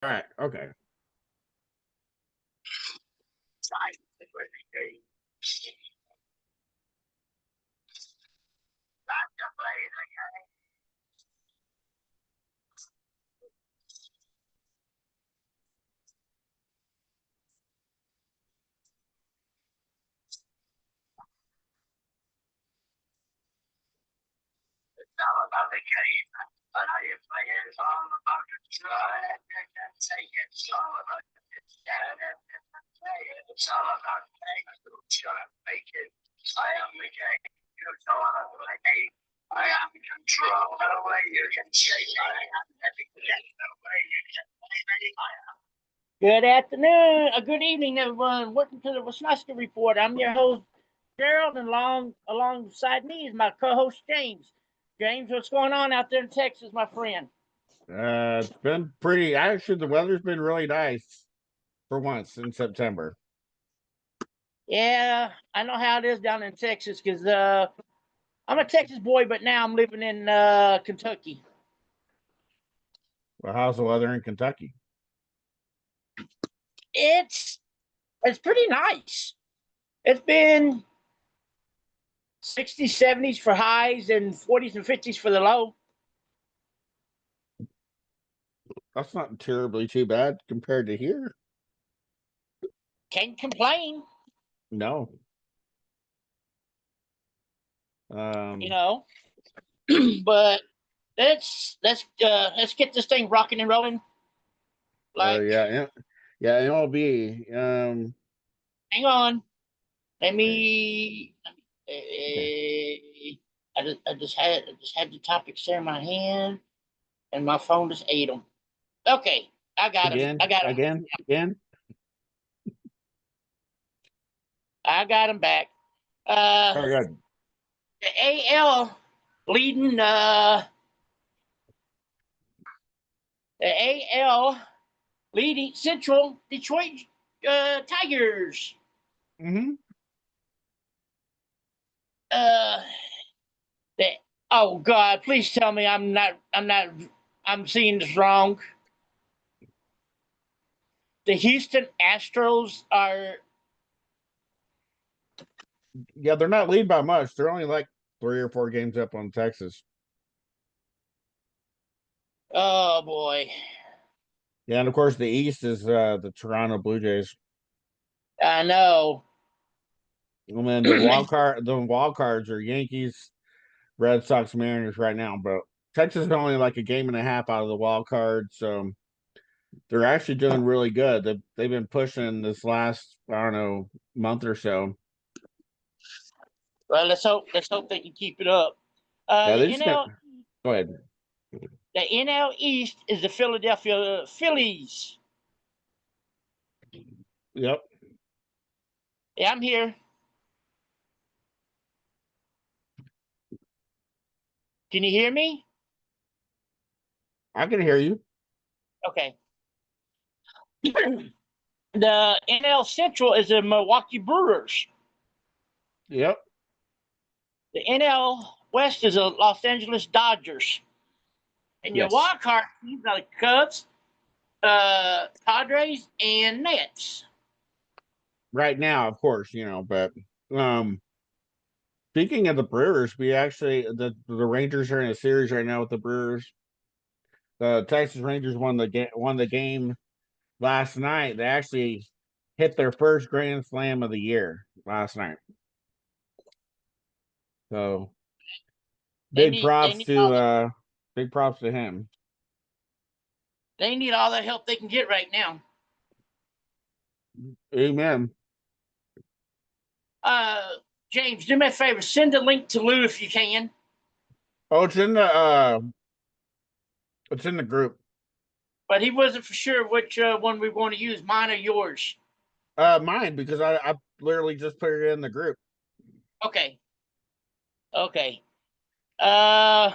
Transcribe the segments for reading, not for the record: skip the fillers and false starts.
right. Okay. All about the game. But how you play it, it's all about the try. It's all about the stand and play it. It's all about playing. Who's gonna make it? I am the game. You know how to play. I am in control. No way you can shake. I am everything. No way you can play me. I am. Good afternoon, good evening, everyone. Welcome to the Wisniewski Report. I'm your host, Gerald, and alongside me is my co-host, James. James, what's going on out there in Texas, my friend? It's been pretty. Actually, the weather's been really nice for once in September. Yeah, I know how it is down in Texas because I'm a Texas boy, but now I'm living in Kentucky. Well, how's the weather in Kentucky? It's pretty nice. It's been 60s, 70s for highs and 40s and 50s for the low. That's not terribly too bad compared to here. Can't complain. No. You know, but let's get this thing rocking and rolling. Like, yeah, MLB. hang on, let Okay. me. I just had the topics there in my hand, and my phone just ate them. Okay, I got him. Again. I got him back. Very good. The AL leading the AL leading Central Detroit Tigers. Mm-hmm. The, oh God, please tell me I'm seeing this wrong. The Houston Astros are. Yeah, they're not lead by much. They're only like 3 or 4 games up on Texas. Oh boy. Yeah, and of course the East is the Toronto Blue Jays. I know. And then the wild cards are Yankees, Red Sox, Mariners right now. But Texas is only like a game and a half out of the wild card, so they're actually doing really good. They've been pushing this last, I don't know, month or so. Well, let's hope they can keep it up. Yeah, The they just got. NL Go ahead. the NL East is the Philadelphia Phillies. Yep. Yeah, I'm here. Can you hear me? I can hear you. Okay. The NL Central is the Milwaukee Brewers. Yep. The NL West is the Los Angeles Dodgers. And your Yes. wild card teams are the Cubs, Padres, and Nets. Right now, of course, but speaking of the Brewers, we actually the Rangers are in a series right now with the Brewers. The Texas Rangers won the game last night. They actually hit their first grand slam of the year last night. So big props to him. They need all the help they can get right now. Amen. James, do me a favor. Send a link to Lou if you can. Oh, it's in the group. But he wasn't for sure which one we want to use, mine or yours. Mine, because I literally just put it in the group. Okay. Now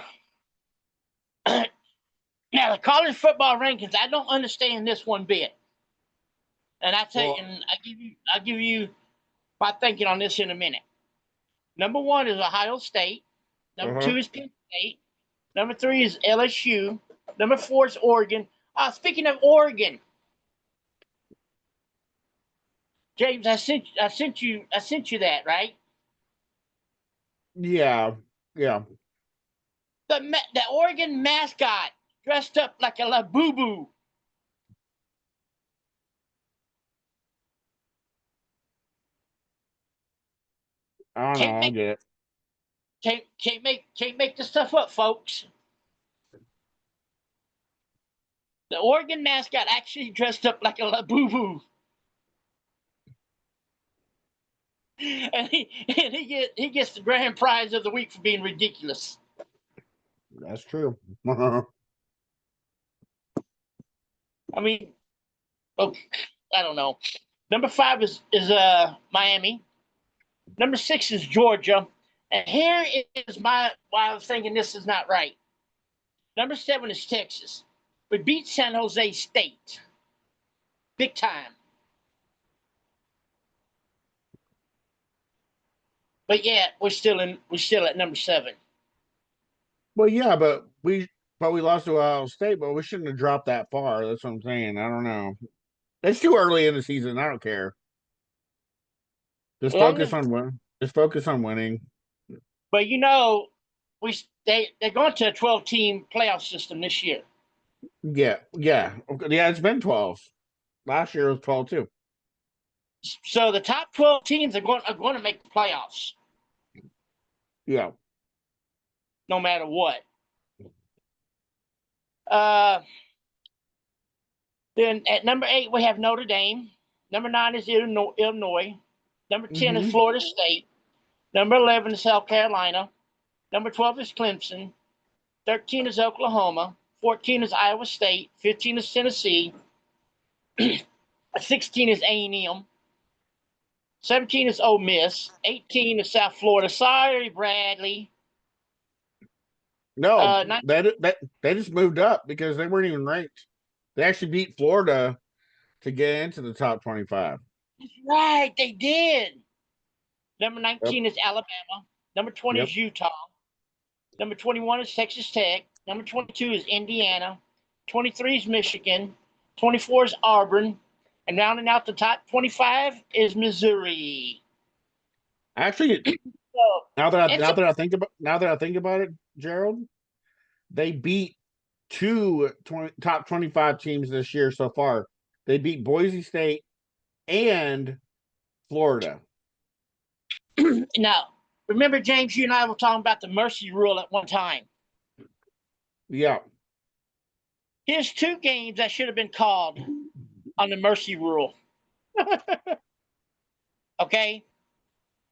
the college football rankings, I don't understand this one bit. And I'll give you my thinking on this in a minute. Number 1 is Ohio State. Number 2 is Penn State. Number 3 is LSU. Number 4 is Oregon. Speaking of Oregon, James, I sent you that, right? Yeah, yeah. The Oregon mascot dressed up like a labubu. I don't know. Can't I make get it. can't make this stuff up, folks. The Oregon mascot actually dressed up like a labubu. And he gets the grand prize of the week for being ridiculous. That's true. I mean, okay, I don't know. Number 5 is Miami. Number 6 is Georgia. And here is why I was thinking this is not right. Number 7 is Texas. We beat San Jose State. Big time. But yeah, we're still at number 7. Well, yeah, but we lost to Ohio State, but we shouldn't have dropped that far. That's what I'm saying. I don't know. It's too early in the season. I don't care. Just Long focus as, on win. Just focus on winning. but we they're going to a 12-team playoff system this year. Yeah, yeah, yeah. It's been 12. Last year was 12 too. So the top 12 teams are going to make the playoffs Yeah. no matter what. Uh, then at number 8 we have Notre Dame. Number 9 is Illinois. Number 10 is Hmm. Florida State. Number 11 is South Carolina. Number 12 is Clemson. 13 is Oklahoma. 14 is Iowa State. 15 is Tennessee. 16 is A&M. 17 is Ole Miss. 18 is South Florida. Sorry, Bradley. No, 19, they just moved up because they weren't even ranked. They actually beat Florida to get into the top 25. right, they did. Number Yep. 19 is Alabama. Number 20 Yep. is Utah. Number 21 is Texas Tech. Number 22 is Indiana. 23 is Michigan. 24 is Auburn. And rounding out the top 25 is Missouri. Actually, So it's now that I think about it, Gerald, they beat top 25 teams this year so far. They beat Boise State and Florida. now, remember, James, you and I were talking about the mercy rule at one time. Yeah. Here's 2 games that should have been called on the mercy rule. Okay?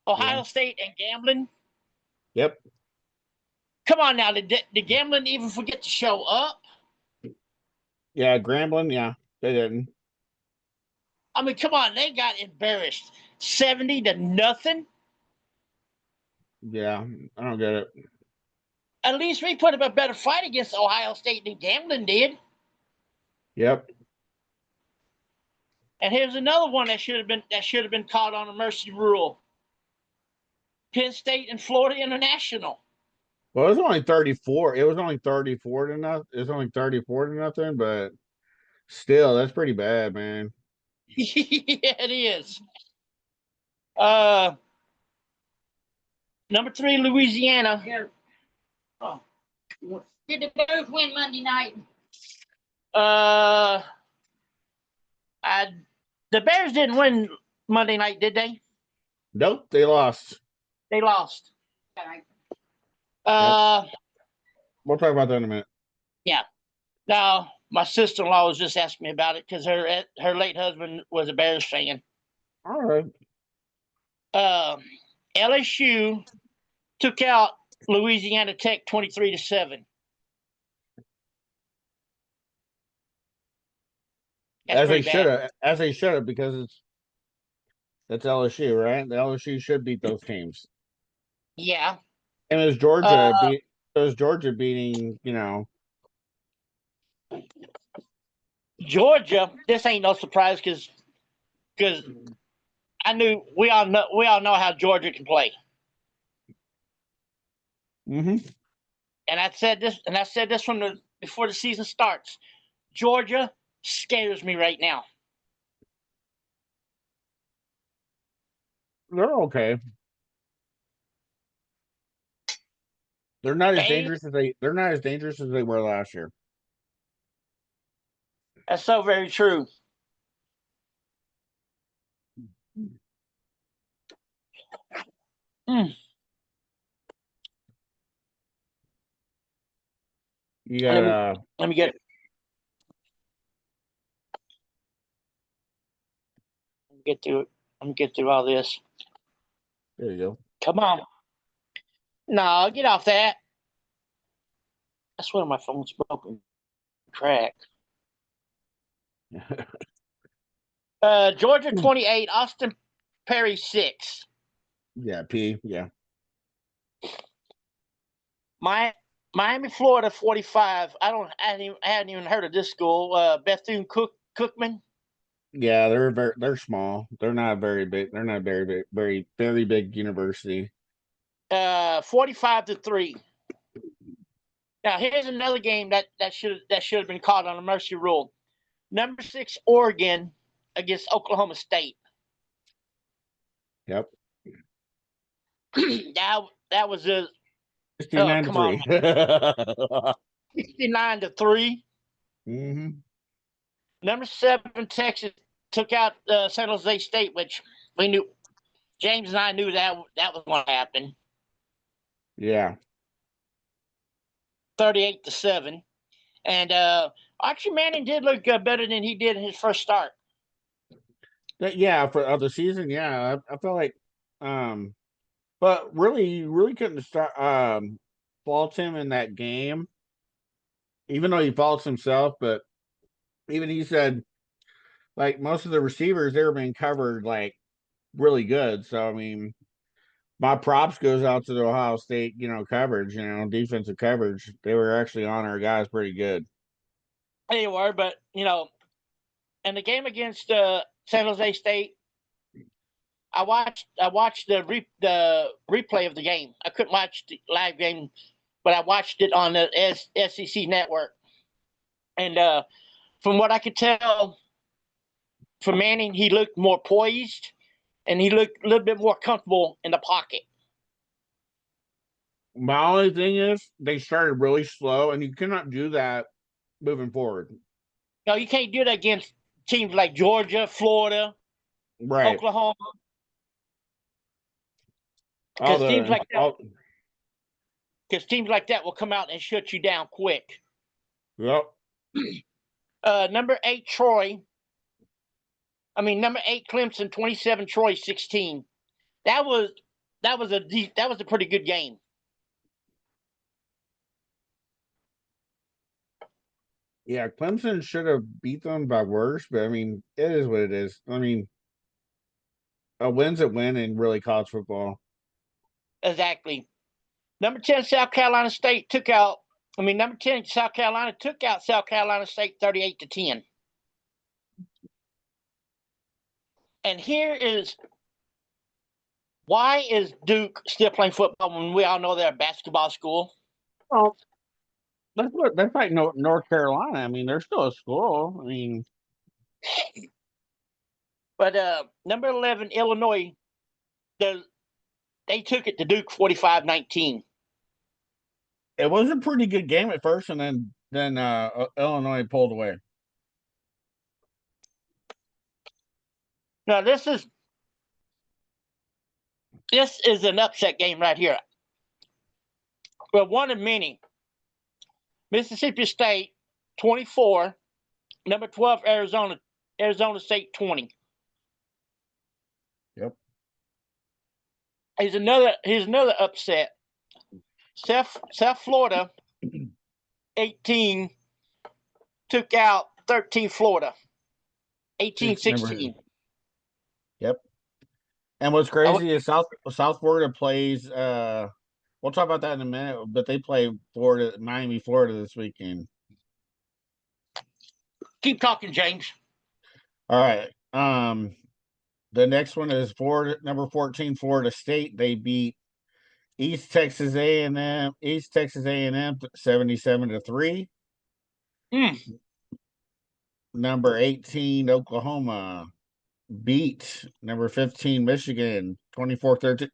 Yeah. Ohio State and gambling. Yep. Come on now, did gambling even forget to show up? Yeah, Grambling, yeah, they didn't. I mean, come on, they got embarrassed. 70-0. Yeah, I don't get it. At least we put up a better fight against Ohio State than gambling did. Yep. And here's another one that should have been caught on a mercy rule. Penn State and Florida International. Well, it was only 34. It was only 34 to nothing. It was only 34 to nothing, but still, that's pretty bad, man. Yeah, it is. Uh, Number 3, Louisiana. Here. Oh. Did the Bears win Monday night? Uh, I, the Bears didn't win Monday night, did they? Nope, they lost. They lost. Okay. Uh, We'll talk about that in a minute. yeah. Now, my sister-in-law was just asking me about it because her late husband was a Bears fan. All right. LSU took out Louisiana Tech 23-7. That's pretty bad. As they should have, because it's LSU, right? The LSU should beat those teams. Yeah. And it was Georgia beating, Georgia. This ain't no surprise because I knew we all know how Georgia can play. Mm-hmm. And I said this from before the season starts. Georgia scares me right now. They're okay. They're not as They, dangerous as they're not as dangerous as they were last year. that's so very true. Mm. You Let got me let me get through it. Let me get through all this. there you Come on. No, get off that. I swear my phone's broken. Crack. Georgia go. 28, Austin Perry 6. Yeah, P. Yeah. Miami, Florida 45. I hadn't even heard of this school. Bethune Cookman. Yeah, they're small. They're not very big. They're not very big, very big university. 45-3. Now here's another game that should have been called on the mercy rule. Number 6 Oregon against Oklahoma State. Yep. that was a 69 to come on 3. 69-3. Mm-hmm. Number 7 Texas took out San Jose State, which we knew. James and I knew that was going to happen. Yeah. 38-7. And Archie Manning did look better than he did in his first start. Yeah, for other season, yeah. I feel like but really couldn't start fault him in that game. Even though he faults himself, but even he said like most of the receivers they were being covered like really good. So I mean my props goes out to the Ohio State, coverage, defensive coverage. They were actually on our guys pretty good. They were, but in the game against San Jose State, I watched the replay of the game. I couldn't watch the live game, but I watched it on the SEC network. And from what I could tell, for Manning, he looked more poised, and he looked a little bit more comfortable in the pocket. My only thing is they started really slow, and you cannot do that moving forward. No, you can't do that against teams like Georgia, Florida, Right. Oklahoma, All because the all teams like that will come out and shut you down quick. Yep. Number 8 Troy. Number 8 Clemson 27, Troy 16. That was a pretty good game. Yeah, Clemson should have beat them by worse, but I mean, it is what it is. I mean, a win's a win in really college football. Exactly. Number 10 South Carolina State took out. Number 10 South Carolina took out South Carolina State 38-10. And here is why is Duke still playing football when we all know they're a basketball school? Well, that's like North Carolina. I mean, they're still a school. I mean, but number 11 Illinois, they took it to Duke 45-19. it was a pretty good game at first, and then Illinois pulled away. Now this is an upset game right here. Well, one of many. Mississippi State 24, number 12 Arizona State 20. Yep. Here's another upset. South Florida 18 took out 13 Florida 18-16. Yep. And what's crazy is South Florida plays. We'll talk about that in a minute, but they play Miami, Florida this weekend. Keep talking, James. All right. The next one is number 14, Florida State. They beat East Texas A&M 77-3. number 18 Oklahoma beat number 15 Michigan 24-13.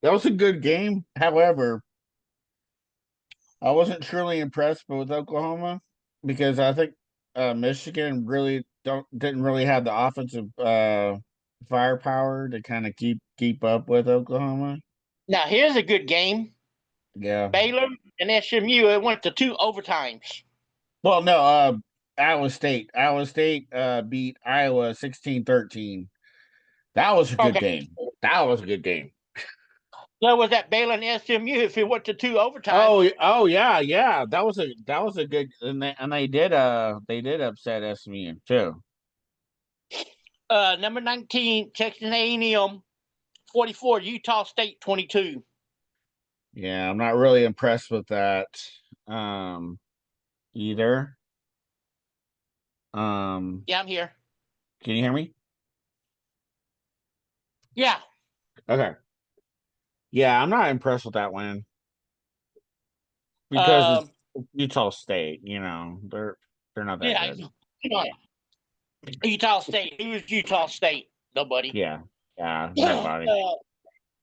That was a good game. However, I wasn't truly impressed with Oklahoma because I think Michigan really didn't really have the offensive firepower to kind of keep up with Oklahoma. Now here's a good game. Yeah. Baylor and SMU. It went to 2 overtimes. Well, no, Iowa State. Iowa State beat Iowa 16-13. That was a good Okay. game. That was a good game. So was that Baylor and SMU if it went to 2 overtimes? Oh yeah. That was a good, and they did upset SMU too. Number 19, Texas A&M 44, Utah State 22. Yeah, I'm not really impressed with that either. Yeah, I'm here. Can you hear me? Yeah. Okay. Yeah, I'm not impressed with that win because Um, it's Utah State. They're not that yeah. good. Utah State. Who was Utah State? Nobody. Yeah, nobody.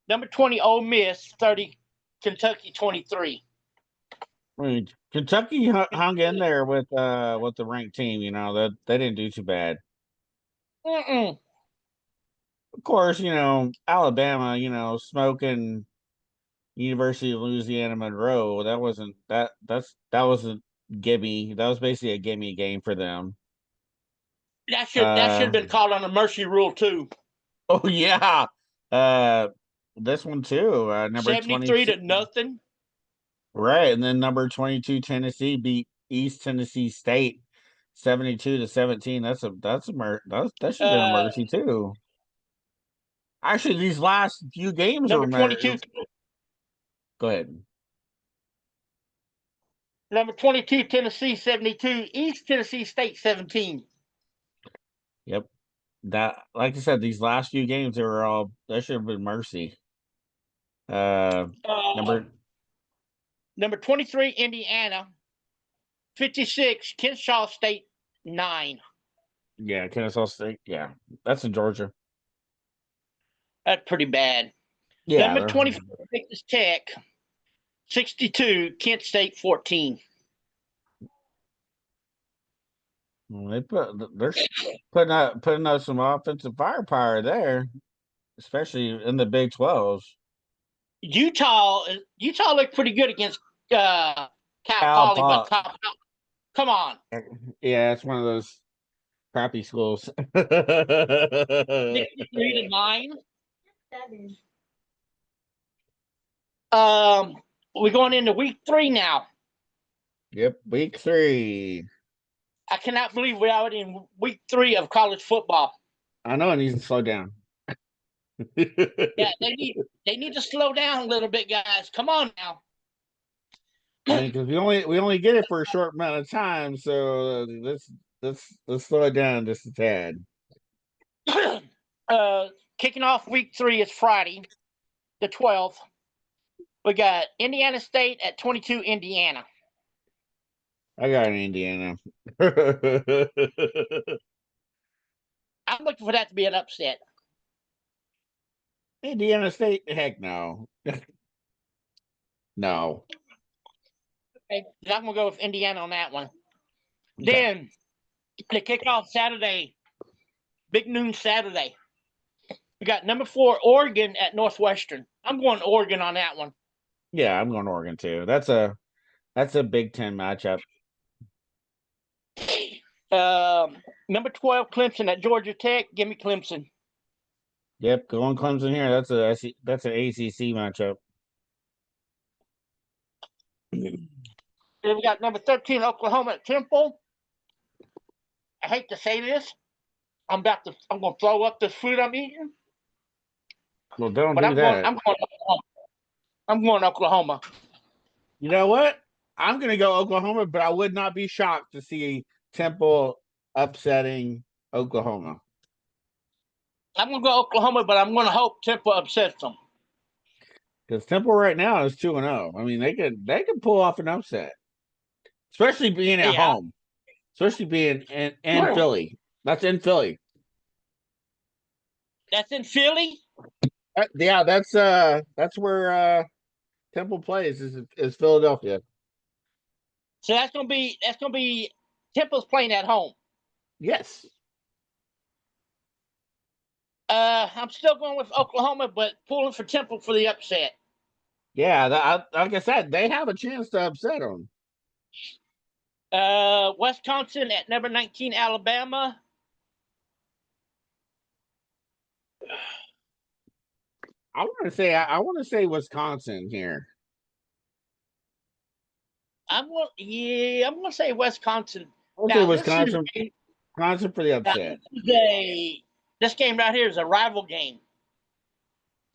Number 20, Ole Miss 30, Kentucky 23. I mean, Kentucky hung in there with the ranked team. That they didn't do too bad. Mm-mm. Of course, Alabama. Smoking University of Louisiana Monroe. That wasn't that was a gimme. That was basically a gimme game for them. That should have been called on the mercy rule too. Oh yeah. Uh, this one too. Number 73 22. to nothing. Right, and then number 22 Tennessee beat East Tennessee State 72-17. That should have been a Uh, mercy too. Actually, these last few games number are 22, Go ahead. number 22 Tennessee 72, East Tennessee State 17. Yep. That, like I said, these last few games that should have been mercy. Uh, Uh, number number 23 Indiana 56, Kennesaw State 9. Yeah, Kennesaw State. Yeah, that's in Georgia. That's pretty bad. Yeah, Number 24 Texas Tech 62, Kent State 14. they're putting up some offensive firepower there, especially in the Big 12s. Utah looked pretty good against Cal Cal Poly, but Pop. come on. Yeah, it's one of those crappy schools. 63 to 9. We're going into week 3 now. Yep, week 3. I cannot believe we're already in week 3 of college football. I know it needs to slow down. Yeah, they need to slow down a little bit, guys. Come on now. I mean, because we only get it for a short amount of time, so let's slow it down just a tad. Kicking off week 3 is Friday, the 12th. We got Indiana State at 22, Indiana. I got an Indiana. I'm looking for that to be an upset. Indiana State? Heck no. No. Okay, I'm going to go with Indiana on that one. Okay. Then they kick off Saturday, big noon Saturday. We got number 4, Oregon at Northwestern. I'm going Oregon on that one. Yeah, I'm going Oregon too. That's a Big Ten matchup. Number 12, Clemson at Georgia Tech. Give me Clemson. Yep, going Clemson here. That's an ACC matchup. Then we got number 13, Oklahoma at Temple. I hate to say this. I'm going to throw up this food I'm eating. Well, don't But do that. I'm going Oklahoma. You know what? I'm going to go Oklahoma, but I would not be shocked to see Temple upsetting Oklahoma. I'm going to go Oklahoma, but I'm going to hope Temple upsets them. Because Temple right now is 2-0. I mean, they could pull off an upset, especially being at home. especially being in Philly. That's in Philly. That's in Philly. Yeah, that's where Temple plays is Philadelphia. So that's gonna be Temple's playing at home. Yes. I'm still going with Oklahoma, but pulling for Temple for the upset. Yeah, like I said, they have a chance to upset them. Wisconsin at number 19, Alabama. I want to say Wisconsin here. I'm gonna say Wisconsin. I want to say Now this is Wisconsin for the now upset. this game right here is a rival game.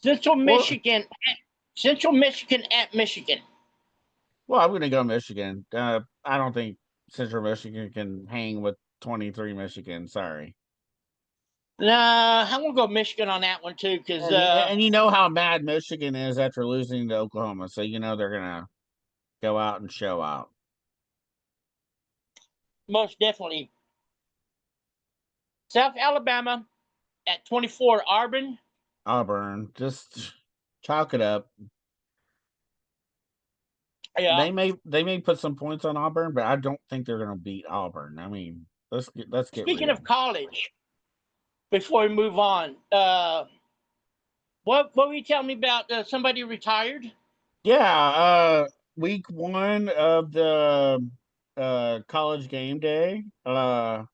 Central Well, Michigan, Central Michigan at Michigan. well, I'm going to go Michigan. I don't think Central Michigan can hang with 23 Michigan. Sorry. Nah, I'm gonna go Michigan on that one too, because And you know how mad Michigan is after losing to Oklahoma, so you know they're gonna go out and show out. most definitely South Alabama at 24, Auburn. Auburn, just chalk it up. Yeah. They may put some points on Auburn, but I don't think they're gonna beat Auburn. I mean, let's get Speaking real. of college, before we move on, what were you telling me about somebody retired? Yeah, week one of the college game day. I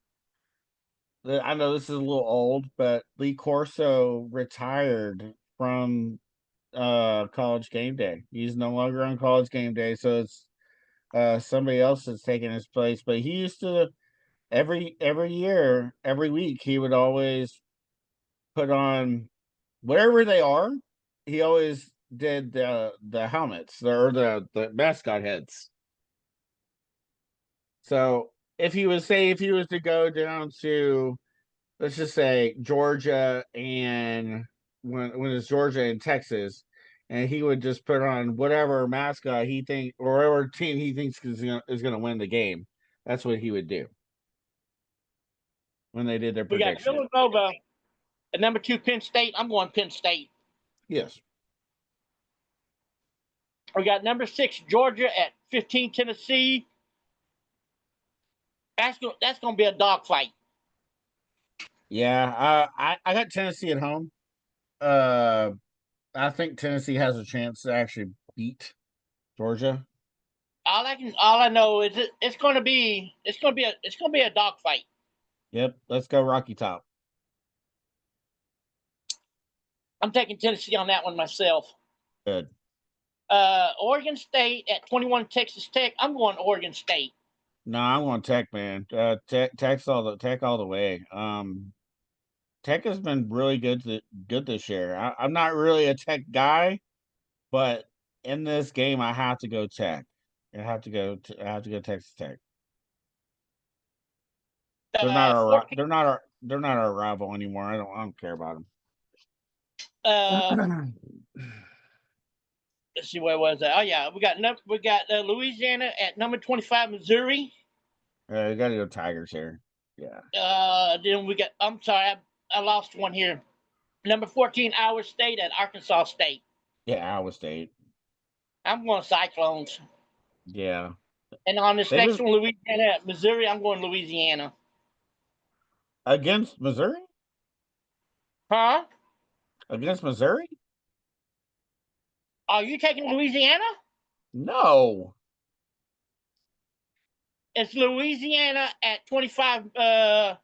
know this is a little old, but Lee Corso retired from college game day. He's no longer on college game day, so it's somebody else that's taking his place. But he used to every year, every week, he would always put on wherever they are. He always did the helmets or the mascot heads. So if he was to go down to, let's just say, Georgia, and when it's Georgia and Texas, and he would just put on whatever mascot he think or whatever team he thinks is gonna win the game. That's what he would do when they did their We got prediction. Villanova at number 2, Penn State. I'm going Penn State. Yes. We got number 6, Georgia at 15, Tennessee. That's gonna be a dogfight. Yeah. I got Tennessee at home. Uh, I think Tennessee has a chance to actually beat Georgia. All I know is it's gonna be a dogfight. Yep. Let's go Rocky Top. I'm taking Tennessee on that one myself. Good. Oregon State at 21, Texas Tech. I'm going Oregon State. No, I want Tech, man. Tech all the way. Tech has been really good this year. I'm not really a Tech guy, but in this game, I have to go Tech. I have to go Texas Tech. They're not our rival anymore. I don't care about Uh, them. let's see, where was that? Oh yeah, we got Louisiana at number 25, Missouri. You got to go Tigers here. Yeah. Then we got. I'm sorry, I lost one here. Number 14, Iowa State at Arkansas State. Yeah, Iowa State. I'm going Cyclones. Yeah. And on this They've next been one, Louisiana at Missouri, I'm going Louisiana. against Missouri? Huh? Against Missouri? Are you taking Louisiana? No. It's Louisiana at 25,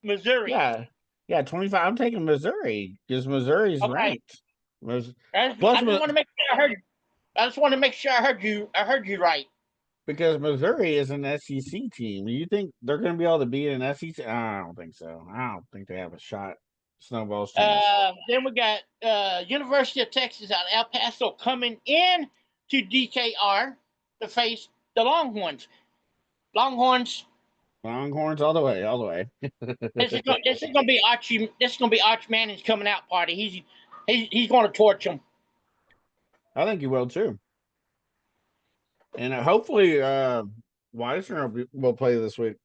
Missouri. Yeah. Yeah, 25. I'm taking Missouri because Missouri's Okay. ranked. Plus, I just want to make sure I heard. I just want to make sure I heard you. I heard you right. because Missouri is an SEC team. You think they're going to be able to beat an SEC? I don't think so. I don't think they have a shot. Snowball's chance. Then we got University of Texas out of El Paso coming in to DKR to face the Longhorns. Longhorns. Longhorns all the way, all the way. This is gonna be Archie. This is gonna be Arch Manning's coming out party. He's going to torch them. I think you will too. And hopefully, Weisner will play this week.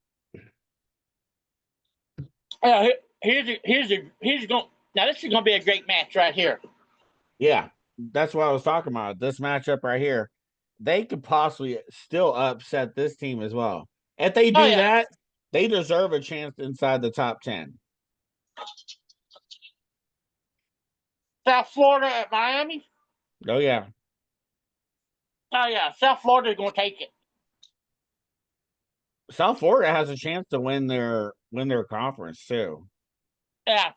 Here's going. Now this is going to be a great match right here. Yeah, that's what I was talking about. This matchup right here, they could possibly still upset this team as well. If they Oh do yeah, that, they deserve a chance inside the top 10. South Florida at Miami. Oh yeah, Oh yeah, South Florida is going to take it. South Florida has a chance to win their conference too. Yeah.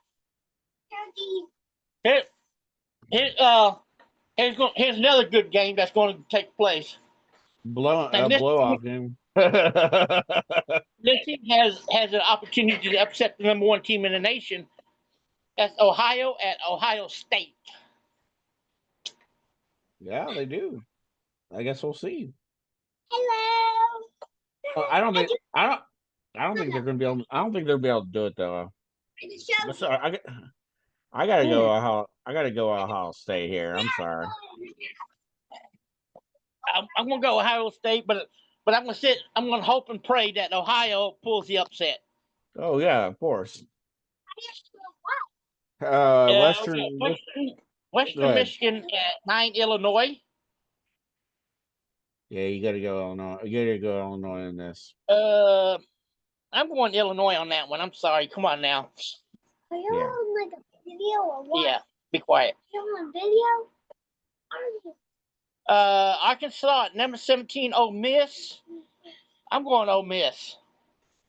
Here, here, here's another good game that's going to take place. And this Blow team, off game. this team has an opportunity to upset the number one team in the nation. That's Ohio at Ohio State. Yeah, they do. I guess we'll see. Hello. I don't think they're gonna be able. I don't think they'll be able to do it though. But sorry, I gotta Hmm. go. I gotta go. Ohio State here. I'm sorry. I'm going to go Ohio State, but I'm going to sit. I'm going to hope and pray that Ohio pulls the upset. Oh yeah, of course. We got Western. Go Western ahead. Michigan at 9 Illinois. Yeah, you gotta go Illinois. You gotta go Illinois in this. Uh, I'm going Illinois on that one. I'm sorry. Come on now. Are you Yeah. on like a video or what? Yeah, be quiet. You on video? Arkansas at number 17, Ole Miss. I'm going Ole Miss.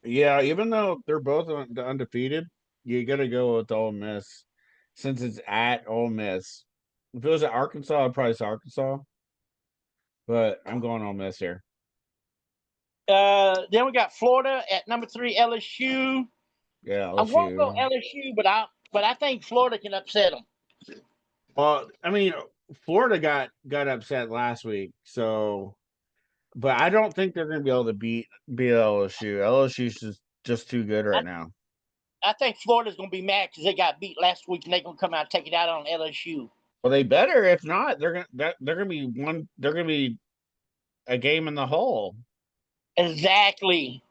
Yeah, even though they're both undefeated, you gotta go with Ole Miss since it's at Ole Miss. If it was at Arkansas, I'd probably say Arkansas. But I'm going Ole Miss here. Then we got Florida at number 3, LSU. Yeah, I'm going to go LSU. LSU, but I think Florida can upset them. Well, I mean, Florida got upset last week, so but I don't think they're gonna be able to beat LSU. LSU's just too good right now. I think Florida's going to be mad because they got beat last week and they're going to come out and take it out on LSU. Well, they better. If not, they're gonna be They're gonna be a game in the hole. Exactly.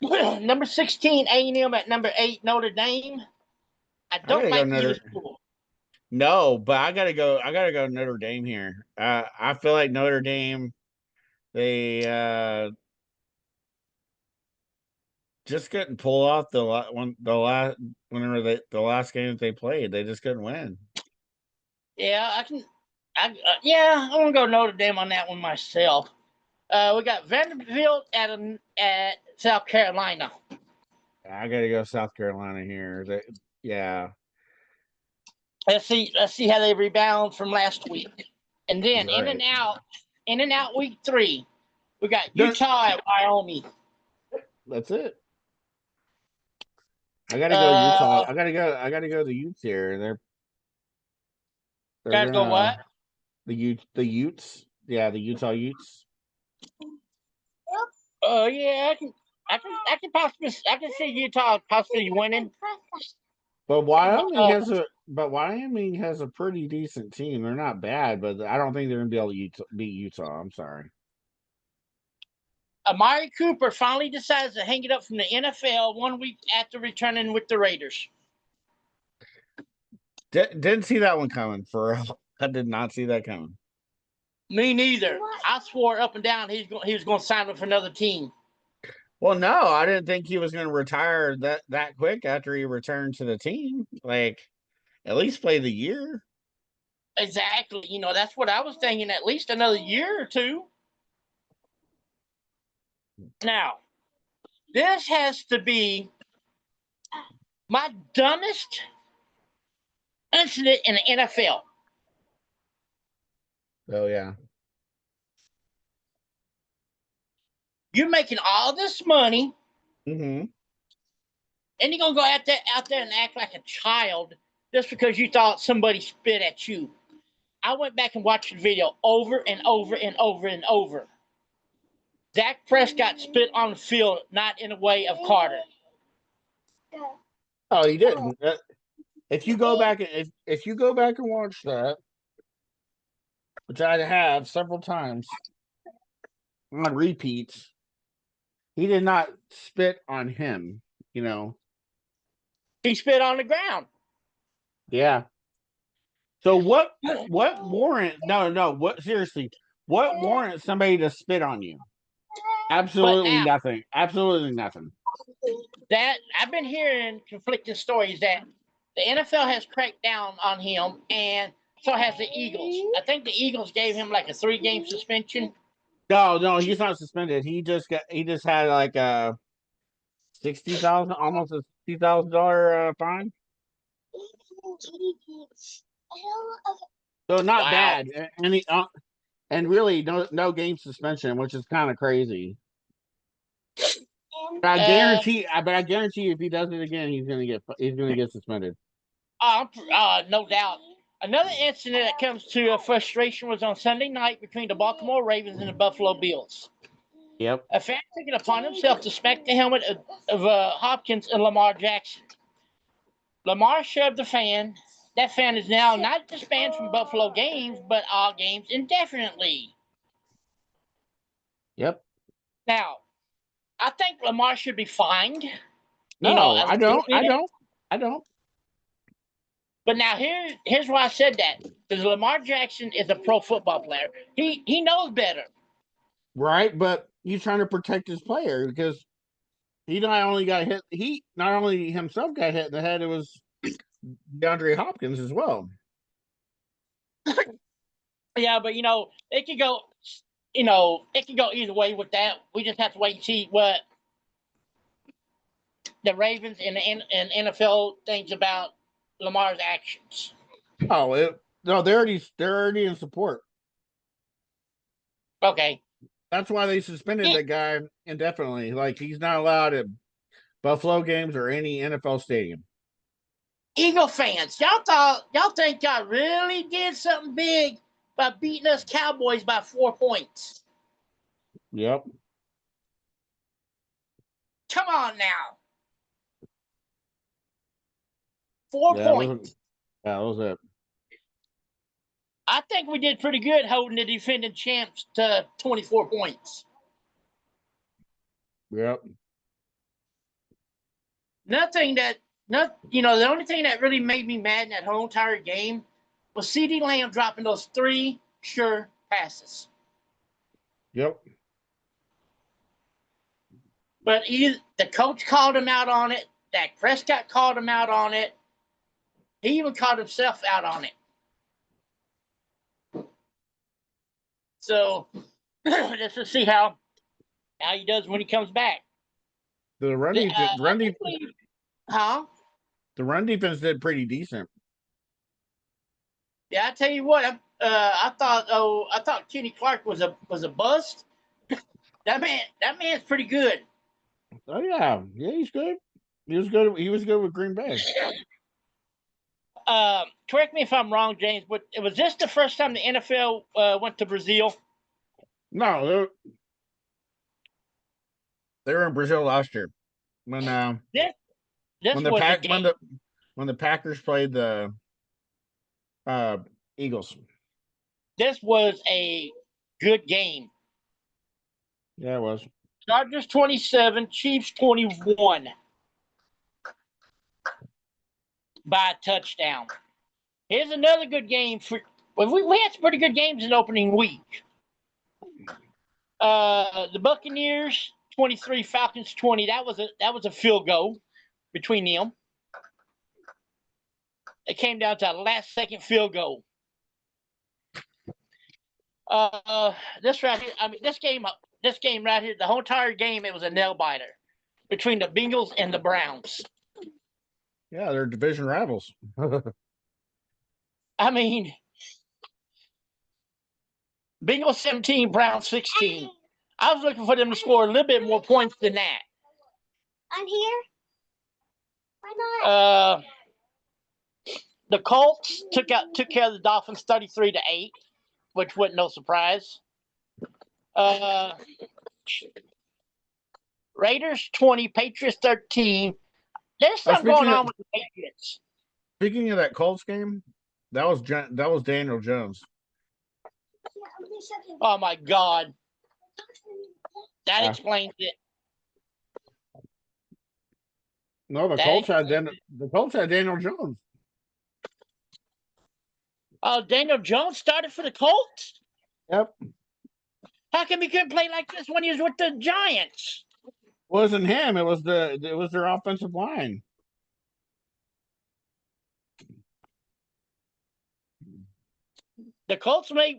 Number 16, A&M at number 8, Notre Dame. I I don't gotta go like either Notre. school. No, but I gotta go. I gotta go Notre Dame here. I feel like Notre Dame. They just couldn't pull off the last game that they played. They just couldn't win. Yeah, I can. Yeah, I'm gonna go Notre Dame on that one myself. We got Vanderbilt at South Carolina. I gotta go South Carolina here. Yeah, Let's see how they rebound from last week, and then right. in and out week 3. We got Don't- Utah at Wyoming. That's it. I gotta go Utah. Uh, I gotta go the Utes here. They're Guys, go gonna what? the Utes. Yeah, the Utah Utes. Yeah, I can see Utah possibly winning. But Uh, Wyoming has a pretty decent team. They're not bad, but I don't think they're gonna be able to beat Utah. I'm sorry. Amari Cooper finally decides to hang it up from the NFL 1 week after returning with the Raiders. Didn't see that one coming. I did not see that coming. Me neither. I swore up and down he was going to sign with another team. Well, no, I didn't think he was going to retire that quick after he returned to the team. Like, at least play the year. Exactly. You know, that's what I was thinking. At least another year or two. Now, this has to be my dumbest incident in the NFL. Oh yeah. You're making all this money, Mm-hmm. and you're gonna go out there and act like a child just because you thought somebody spit at you. I went back and watched the video over and over and over and over. Dak Prescott spit on the field, not in the way of Carter. Oh, he didn't. If you go back and if you go back and watch that, which I have several times on repeats, he did not spit on him. You know, He spit on the ground. Yeah. So what warrant? No. What seriously? What warrants somebody to spit on you? Absolutely nothing. Absolutely nothing. That I've been hearing conflicting stories that the NFL has cracked down on him, and so has the Eagles. I think the Eagles gave him like a 3-game suspension. No, he's not suspended. He just had like a $60,000, almost a $60,000 fine. So not Wow. bad, and really no game suspension, which is kind of crazy. But I guarantee if he does it again, he's gonna get suspended. No doubt. Another incident that comes to frustration was on Sunday night between the Baltimore Ravens and the Buffalo Bills. Yep. A fan took it upon himself to smack the helmet of Hopkins and Lamar Jackson. Lamar shoved the fan. That fan is now not just banned from Buffalo games, but all games indefinitely. Yep. Now, I think Lamar should be fined. No, I don't. I don't. But now here's why I said that. Because Lamar Jackson is a pro football player. He knows better. Right, but he's trying to protect his player because he not only got hit, he not only himself got hit in the head, it was DeAndre Hopkins as well. Yeah, but it could go it could go either way with that. We just have to wait and see what the Ravens and the NFL thinks about Lamar's actions. Oh, no, they're already in support. Okay. That's why they suspended that guy indefinitely. Like he's not allowed at Buffalo games or any NFL stadium. Eagle fans, y'all think y'all really did something big by beating us Cowboys by 4 points? Yep. Come on now. 4 points. That was it. I think we did pretty good holding the defending champs to 24 points. Yep. The only thing that really made me mad in that whole entire game was CeeDee Lamb dropping those 3 sure passes. Yep. But the coach called him out on it. Dak Prescott called him out on it. He even called himself out on it. So let's just see how he does when he comes back. The run defense did pretty decent. Yeah, I tell you what, I thought Kenny Clark was a bust. That man's pretty good. Oh yeah, he's good. He was good with Green Bay. Correct me if I'm wrong, James, but was this the first time the NFL went to Brazil? No, they were in Brazil last year when this was a game. when the Packers played the Eagles. This was a good game. Yeah, it was. Chargers 27, Chiefs 21 by a touchdown. Here's another good game we had some pretty good games in opening week. The Buccaneers 23, Falcons 20. That was a field goal between them. It came down to a last second field goal. This right here, this game right here, the whole entire game, it was a nail biter between the Bengals and the Browns. Yeah, they're division rivals. I mean, Bengals 17, Browns 16. I was looking for them to score a little bit more points than that. I'm here. Why not? The Colts took care of the Dolphins 33-8, which wasn't no surprise. Raiders 20, Patriots 13. There's something going on with the Patriots. Speaking of that Colts game, that was Daniel Jones. Oh my God, that explains it. No, That ain't, The Colts had Daniel Jones. Daniel Jones started for the Colts. Yep, How come he couldn't play like this when he was with the Giants? wasn't him. It was their offensive line. The Colts might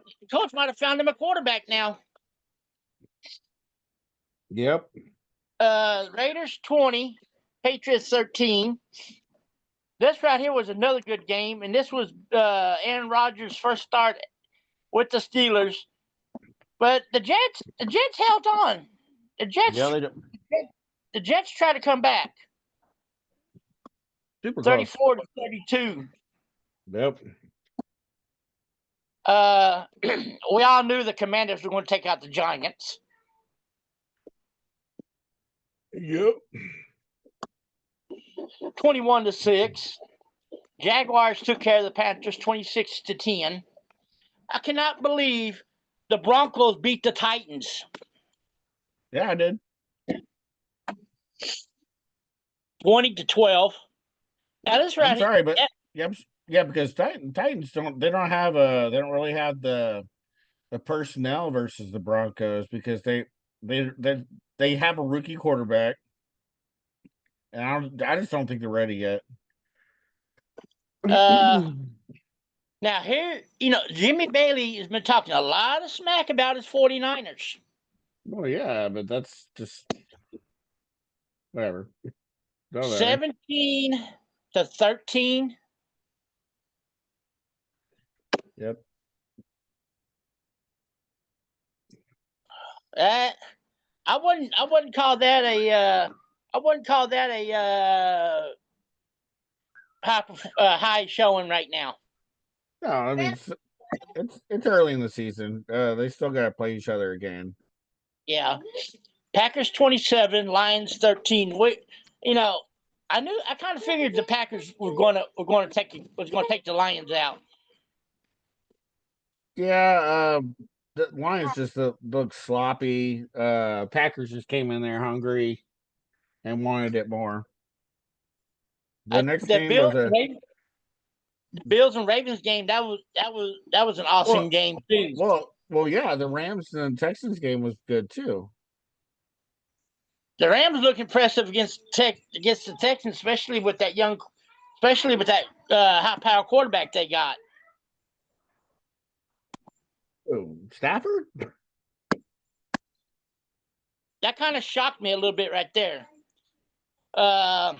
have found him a quarterback now. Yep. Raiders 20, Patriots 13. This right here was another good game, and this was Aaron Rodgers' first start with the Steelers. But the Jets held on. The Jets tried to come back. Super close. 34 to 32. Yep. We all knew the Commanders were going to take out the Giants. Yep. 21 to 6. Jaguars took care of the Panthers 26 to 10. I cannot believe the Broncos beat the Titans. Yeah, I did. 20 to 12. Now this right I'm sorry, but yep, yeah, because Titans don't really have the personnel versus the Broncos because they have a rookie quarterback, and I just don't think they're ready yet. Now here, Jimmy Bailey has been talking a lot of smack about his 49ers. Well, yeah, but that's just whatever. 17 to 13. Yep. I wouldn't call that a high showing right now. No, I mean it's early in the season. They still got to play each other again. Yeah, Packers 27, Lions 13. I kind of figured the Packers were going to take the Lions out. Yeah, the Lions just look sloppy. Packers just came in there hungry and wanted it more. The next game was the Bills and Ravens game. That was an awesome game too. Well, yeah, the Rams and Texans game was good too. The Rams look impressive against the Texans, especially with that high power quarterback they got. Oh, Stafford? That kind of shocked me a little bit right there. I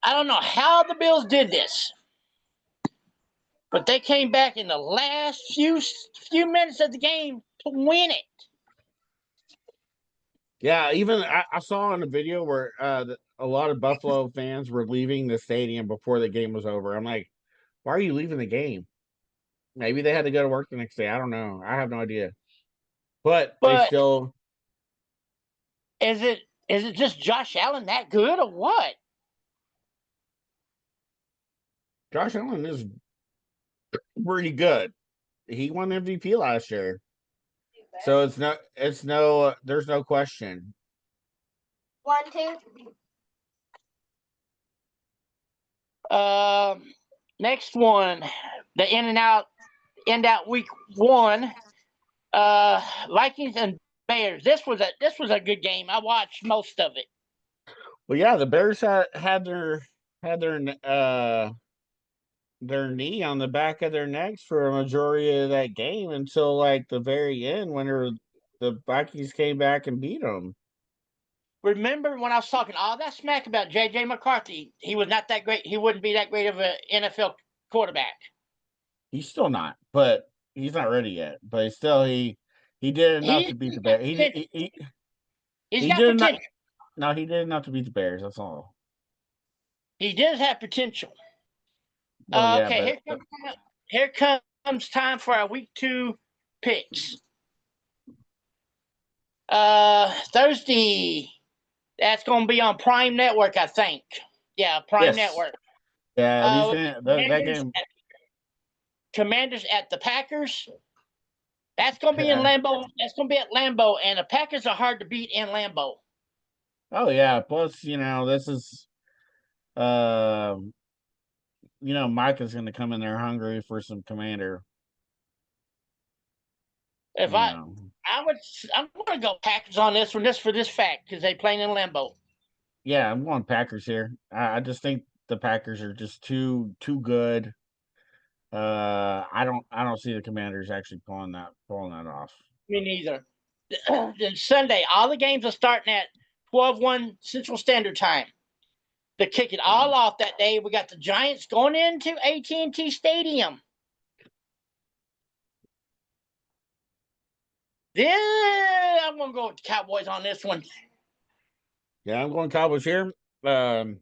don't know how the Bills did this, but they came back in the last few minutes of the game to win it. Yeah, even I saw in a video where a lot of Buffalo fans were leaving the stadium before the game was over. I'm like, why are you leaving the game? Maybe they had to go to work the next day. I don't know. I have no idea. But they still. Is it just Josh Allen that good or what? Josh Allen is pretty good. He won MVP last year. So there's no question. 1, 2. Next one, the end out week 1. Vikings and Bears. This was a good game. I watched most of it. Well, yeah, the Bears had their knee on the back of their necks for a majority of that game until like the very end when the Vikings came back and beat them. Remember when I was talking all that smack about J.J. McCarthy? He was not that great. He wouldn't be that great of an NFL quarterback. He's still not, but he's not ready yet. But he did enough to beat the Bears. He's got potential. No, he did enough to beat the Bears. That's all. He does have potential. Well, okay, here comes time for our week 2 picks. Thursday, that's going to be on Prime Network, I think. Yeah, Prime Network. Yeah, that game. Commanders at the Packers. That's going to be in Lambeau. That's going to be at Lambeau, and the Packers are hard to beat in Lambeau. Oh yeah. Plus, this is Mike is going to come in there hungry for some Commander. If I'm going to go Packers on this one, just for this fact, because they playing in Lambeau. Yeah, I'm going Packers here. I just think the Packers are just too good. I don't see the Commanders actually pulling that off. Me neither. Then Sunday, all the games are starting at 12:01 Central Standard Time. To kick it all off that day, we got the Giants going into AT&T Stadium. Then I'm going to go with the Cowboys on this one. Yeah, I'm going Cowboys here. Russell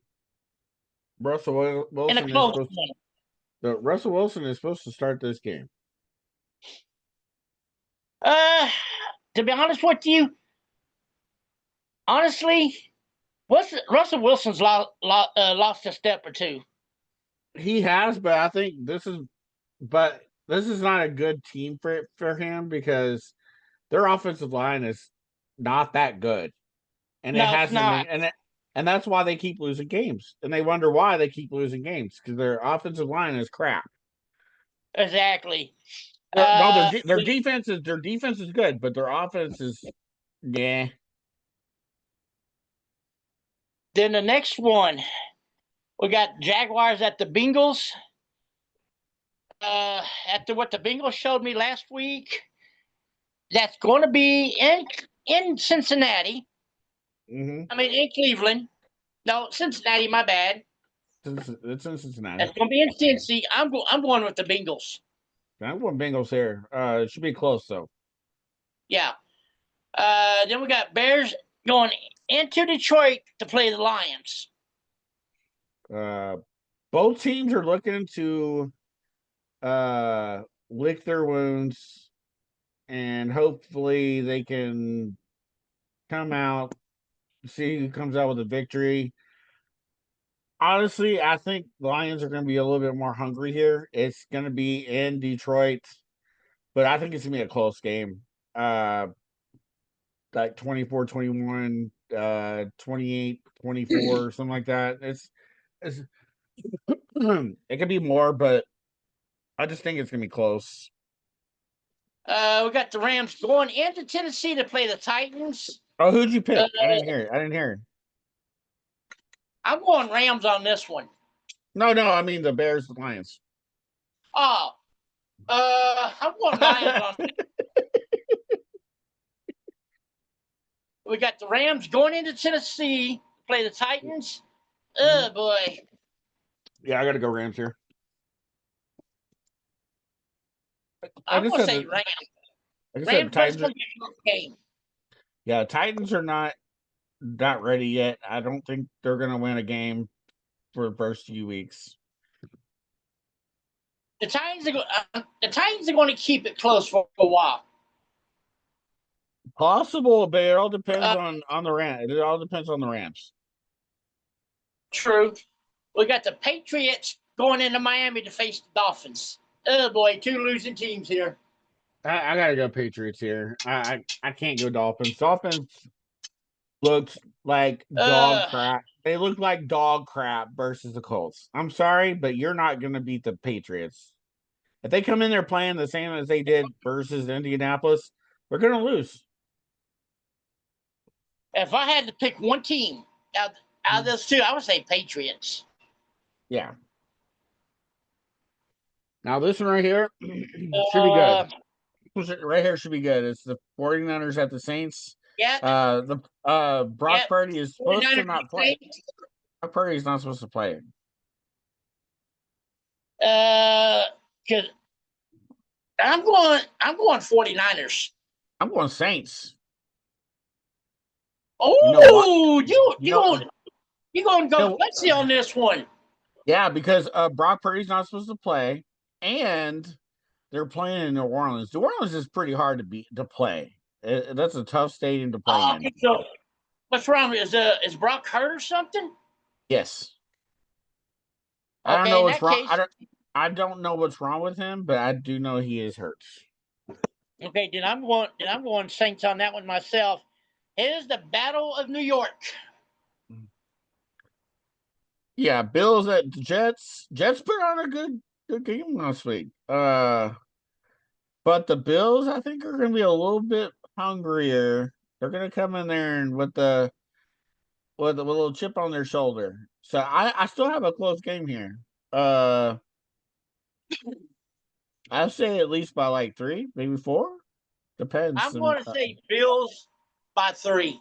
Wilson Russell Wilson is supposed to start this game. To be honest with you, Russell Wilson's lost a step or two. He has, but I think this is not a good team for him because their offensive line is not that good, and it hasn't been, and that's why they keep losing games, and they wonder why they keep losing games because their offensive line is crap. Exactly. Their defense is good, but their offense is yeah. Then the next one, we got Jaguars at the Bengals. After what the Bengals showed me last week, that's going to be in Cincinnati. Mm-hmm. I mean, in Cleveland. No, Cincinnati. My bad. It's in Cincinnati. That's going to be in Cincy. I'm going with the Bengals. I'm going Bengals here. It should be close though. Yeah. Then we got Bears going into Detroit to play the Lions. Both teams are looking to lick their wounds, and hopefully they can come out, see who comes out with a victory. Honestly, I think the Lions are going to be a little bit more hungry here. It's going to be in Detroit, but I think it's going to be a close game. Like 24-21, 28-24, something like that. It's it could be more, but I just think it's going to be close. We got the Rams going into Tennessee to play the Titans. Oh, who'd you pick? I didn't hear it. I'm going Rams on this one. No, I mean the Bears, the Lions. Oh, I'm going Lions on. We got the Rams going into Tennessee to play the Titans. Oh boy. Yeah, I got to go Rams here. I'm going to say Rams. Like I Rams, said, Titans going to be a close game. Yeah, Titans are not ready yet. I don't think they're going to win a game for the first few weeks. The Titans are going to keep it close for a while. Possible, but it all depends on the Rams. It all depends on the Rams. True. We got the Patriots going into Miami to face the Dolphins. Oh boy, two losing teams here. I gotta go Patriots here. I can't go Dolphins. Dolphins looks like dog crap. They look like dog crap versus the Colts. I'm sorry, but you're not gonna beat the Patriots. If they come in there playing the same as they did versus Indianapolis, they're gonna lose. If I had to pick one team out of those two, I would say Patriots. Yeah. Now this one right here should be good. Right here should be good. It's the 49ers at the Saints. Yeah. Brock Purdy is supposed to not play. Brock Purdy is not supposed to play. Because I'm going 49ers. I'm going Saints. Oh, you're going to go flexy on this one. Yeah, because Brock Purdy's not supposed to play, and they're playing in New Orleans. New Orleans is pretty hard to play. That's a tough stadium to play in. So what's wrong? Is Brock hurt or something? Yes. Okay, I don't know what's wrong. I don't know what's wrong with him, but I do know he is hurt. Okay, then I'm going Saints on that one myself. It is the Battle of New York. Yeah, Bills at the Jets. Jets put on a good game last week. But the Bills, I think, are going to be a little bit hungrier. They're going to come in there and with a little chip on their shoulder. So I still have a close game here. Uh, I'd say at least by like 3, maybe 4. Depends. I'm going to say Bills by 3.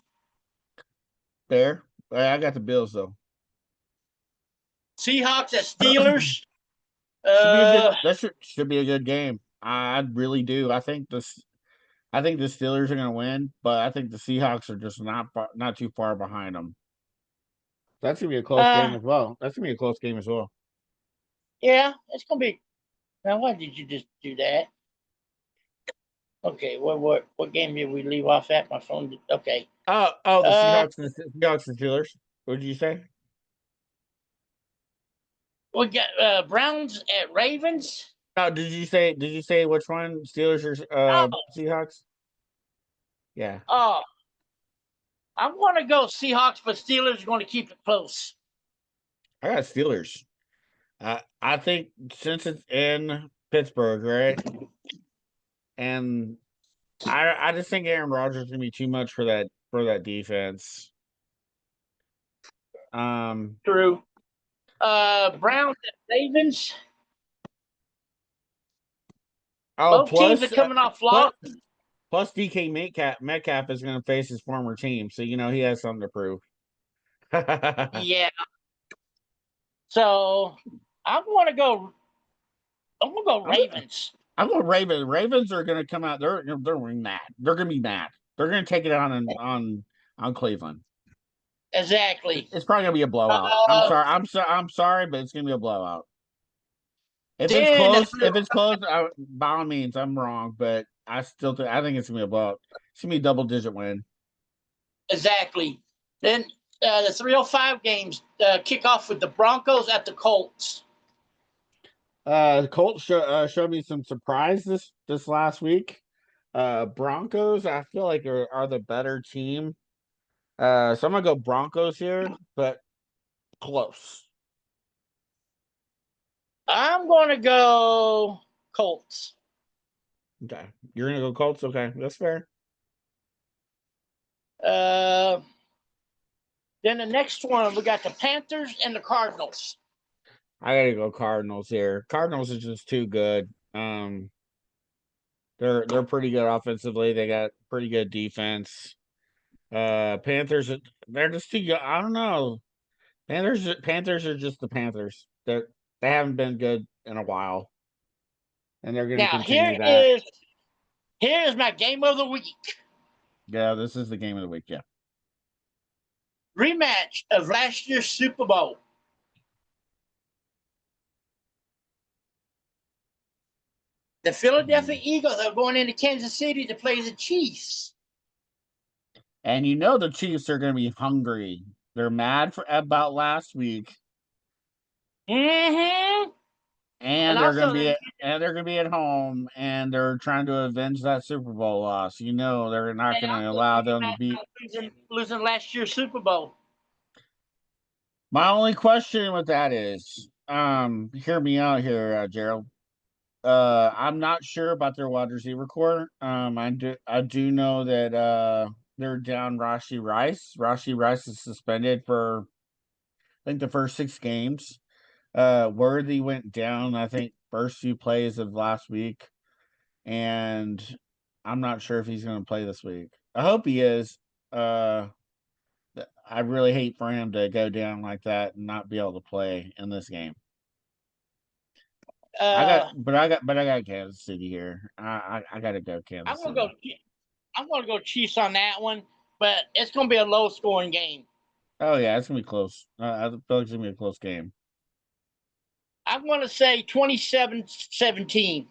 There. I got the Bills though. Seahawks at Steelers. Should be a good. Uh, That should be a good game. I really do. I think the Steelers are going to win, but I think the Seahawks are just not too far behind them. That's gonna be a close game uh, as well. That's gonna be a close game as well. yeah, it's going to be. Now, why did you just do that? Okay, what game did we leave off at? My phone. Okay. The Uh, Seahawks and Steelers. What did you say? we got Browns at Ravens. No, did you say which one? Steelers or Oh, Seahawks? Yeah, oh, I'm going to go Seahawks, but Steelers are going to keep it close. I got Steelers. I think since it's in Pittsburgh, right? And I just think Aaron Rodgers is gonna be too much for that defense. Um, True. Browns at Ravens. oh, Both teams are coming off plus losses. plus DK Metcalf is gonna face his former team, so you know he has something to prove. Yeah. So I'm going to go. I'm going to go I'm Ravens. I'm going Ravens. Ravens are going to come out. They're mad. They're going to be mad. They're going to take it on Cleveland. Exactly. It's probably going to be a blowout. I'm Uh, sorry. I'm sorry, but it's going to be a blowout. then If it's close, by all means, I'm wrong, but I think it's going to be a blowout. It's going to be a double-digit win. exactly. Then the 305 games kick off with the Broncos at the Colts. The Colts showed me some surprise this last week. Broncos, I feel like are the better team. So I'm gonna go Broncos here, but close. I'm going to go Colts. Okay, you're gonna go Colts. Okay, that's fair. Uh, then the next one, we got the Panthers and the Cardinals. I gotta go Cardinals here. Cardinals is just too good. They're pretty good offensively. They got pretty good defense. Panthers, they're just too good. I don't know. Panthers are just the Panthers. They haven't been good in a while, and they're gonna Now continue that. here is my game of the week. Yeah, this is the game of the week. Yeah. Rematch of last year's Super Bowl. The Philadelphia Eagles are going into Kansas City to play the Chiefs. And you know the Chiefs are going to be hungry. They're mad about last week, Mm-hmm. And and also, they're going to be at home, and they're trying to avenge that Super Bowl loss. You know they're not going to allow them to beat. losing last year's Super Bowl. My only question with that is, hear me out here, Gerald. I'm not sure about their wide receiver core. I do know that they're down Rashi Rice. Rashi Rice is suspended for I think the first 6 games. Worthy went down, I think, first few plays of last week, and I'm not sure if he's going to play this week. I hope he is. Uh, I really hate for him to go down like that and not be able to play in this game. Uh, But I got Kansas City here. I got to go I'm Kansas gonna go. City. I'm gonna go Chiefs on that one, but it's gonna be a low scoring game. Oh yeah, it's gonna be close. I feel like it's gonna be a close game. I'm gonna say 27-17.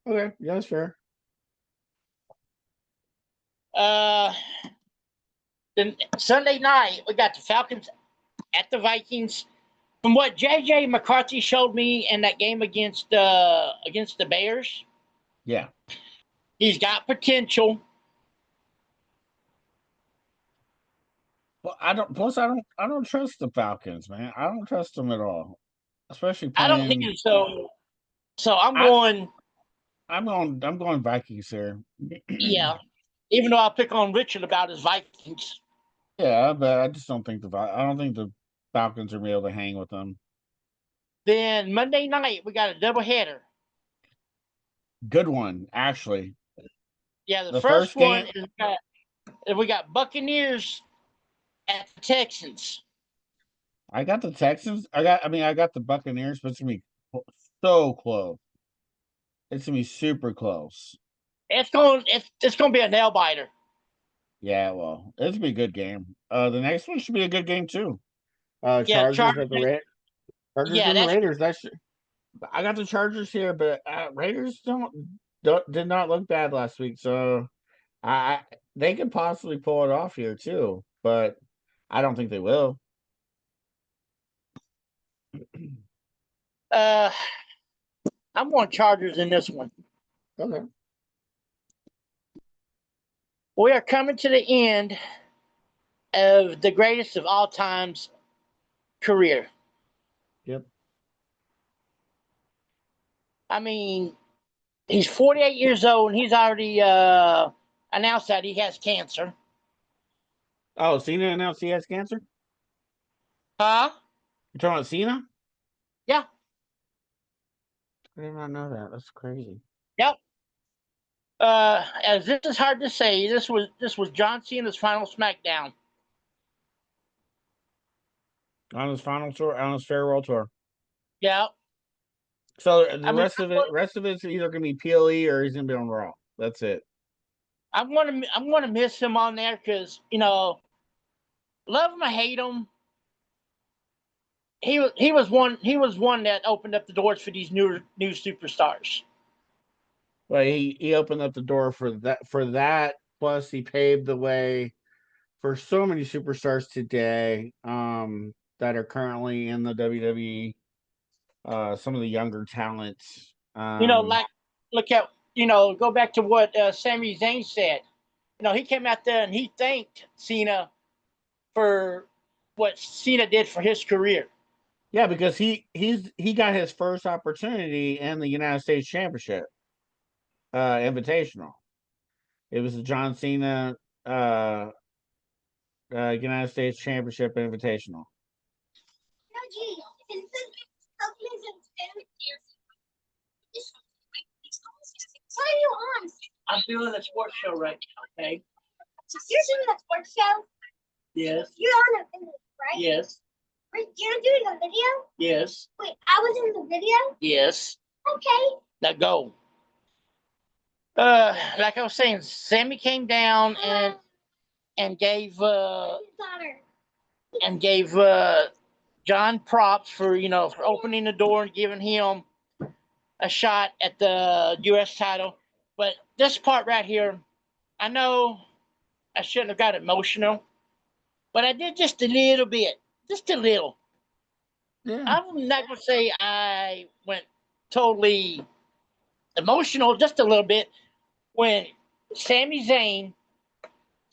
Okay, yeah, that's fair. Uh, then Sunday night we got the Falcons at the Vikings. From what JJ McCarthy showed me in that game against the Bears, Yeah. he's got potential. Well, I don't. Plus, I don't trust the Falcons, man. I don't trust them at all, especially I don't playing. need so I'm I going. I'm going Vikings here. Yeah, even though I pick on Richard about his Vikings. Yeah, but I just don't think I don't think the Falcons are gonna be able to hang with them. Then Monday night we got a doubleheader. Good one, actually. Yeah, the The first first game, one is we got Buccaneers at the Texans. I got the Texans. I got the Buccaneers, but it's gonna be so close. It's gonna be super close. It's going to be a nail biter. Yeah, well, it's gonna be a good game. The next one should be a good game too. Yeah, Chargers Chargers. at the Chargers Yeah, and the that's Raiders. I got the Chargers here, but Raiders did not look bad last week, so I they could possibly pull it off here too, but I don't think they will. uh I'm going Chargers in this one. Okay. We are coming to the end of the greatest of all time's career. Yep. I mean, he's 48 years old and he's already announced that he has cancer. Oh, Cena announced he has cancer. Huh? You're talking about Cena? Yeah. I did not know that. That's crazy. Yep. As this is hard to say, this was John Cena's final SmackDown. On his final tour, on his farewell tour. Yeah. So I the mean, rest of it's either gonna be PLE or he's gonna be on Raw. That's it. I'm gonna miss him on there because love him or hate him, he was one that opened up the doors for these new superstars. But he opened up the door for that. Plus, he paved the way for so many superstars today that are currently in the WWE. Some of the younger talents. Like look at go back to what Sami Zayn said. He came out there and he thanked Cena for what Cena did for his career. Yeah, because he got his first opportunity in the United States Championship Invitational. It was the John Cena uh, United States Championship Invitational. What are you on? I'm doing a sports show right now. Okay. You're doing a sports show? Yes. You're on a video, right? Yes. Wait, you're doing a video? Yes. Wait, I was in the video? Yes. Okay. Now go. Like I was saying, Sammy came down and gave Daughter. John props for opening the door and giving him a shot at the U.S. title. But this part right here, I know I shouldn't have got emotional, but I did just a little bit, just a little. Yeah. I'm not gonna say I went totally emotional, just a little bit when Sami Zayn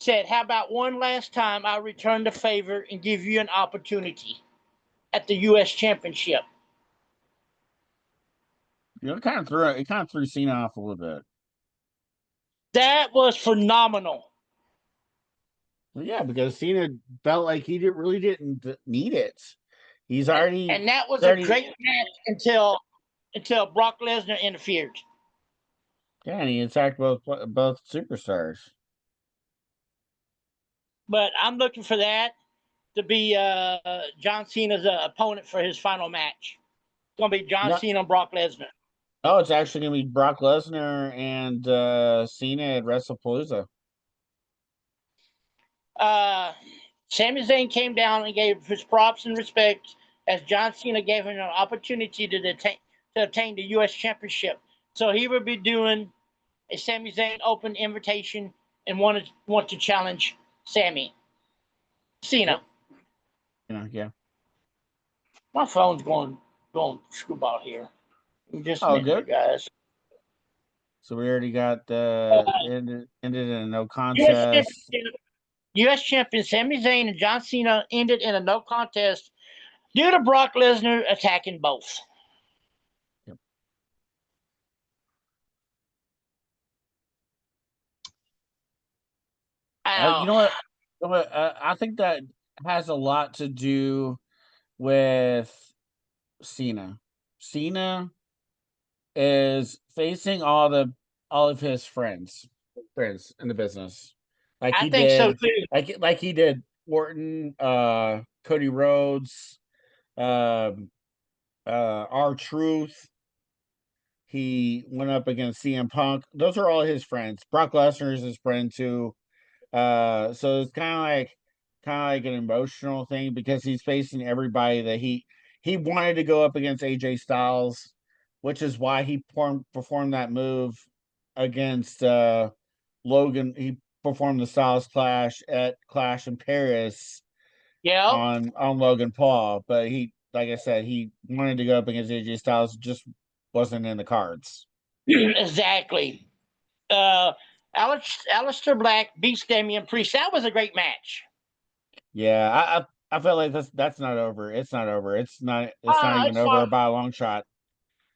said, "How about one last time I return the favor and give you an opportunity at the U.S. Championship?" It kind of threw Cena off a little bit. That was phenomenal. Well, yeah, because Cena felt like he really didn't need it. He's already And that was a great match until Brock Lesnar interfered. Yeah, and he attacked both superstars. But I'm looking for that to be John Cena's opponent for his final match. It's going to be John No, Cena and Brock Lesnar. oh, it's actually gonna be Brock Lesnar and Cena at WrestlePalooza. Sami Zayn came down and gave his props and respect as John Cena gave him an opportunity to obtain the U.S. Championship. So he will be doing a Sami Zayn open invitation and want to challenge Cena. Yep. Yeah. My phone's going screwball here. Just a Oh, minute, here, good. guys. So we already got ended in a no U.S. contest. Championship. U.S. champions Sami Zayn and John Cena ended in a no contest due to Brock Lesnar attacking both. Yep. You know what? I think that has a lot to do with Cena. Cena is facing all of his friends in the business, like I he think so did, too. like he did Orton, Cody Rhodes, R-Truth. He went up against CM Punk. Those are all his friends. Brock Lesnar is his friend too. So it's kind of like an emotional thing because he's facing everybody that he wanted to go up against AJ Styles, which is why he performed that move against Logan. He performed the Styles Clash at Clash in Paris Yeah, on Logan Paul, but he, like I said, he wanted to go up against AJ Styles, just wasn't in the cards. exactly. Uh, Alistair Black beats Damian Priest. That was a great match. Yeah, I feel like that's not over. It's not over. It's not even It's over fun. by a long shot.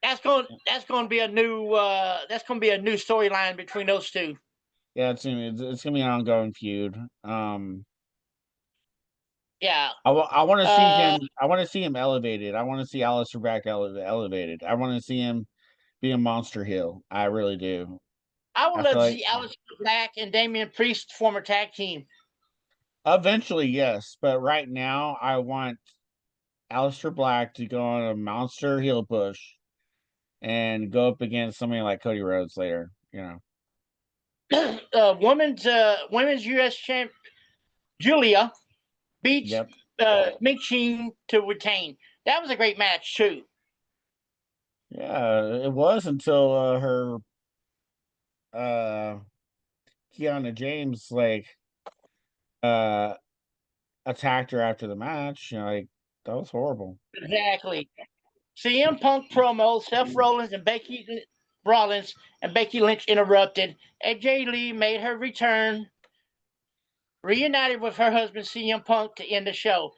That's going to be a new storyline between those two. Yeah, it's gonna be an ongoing feud. Yeah. I want to see Uh, him. I want to see him elevated. I want to see Alistair Black elevated. I want to see him be a monster heel. I really do. I would I love feel to like see Alistair Black and Damian Priest form a tag team. eventually, yes, but right now, I want Alistair Black to go on a monster heel push and go up against somebody like Cody Rhodes later. Women's U.S. champ Julia beats Yep. Ming Ching to retain. That was a great match too. Yeah, it was until her Kiana James uh attacked her after the match. Like that was horrible. Exactly. CM Punk promo, Seth Rollins and Becky Lynch interrupted. AJ Lee made her return, reunited with her husband CM Punk to end the show.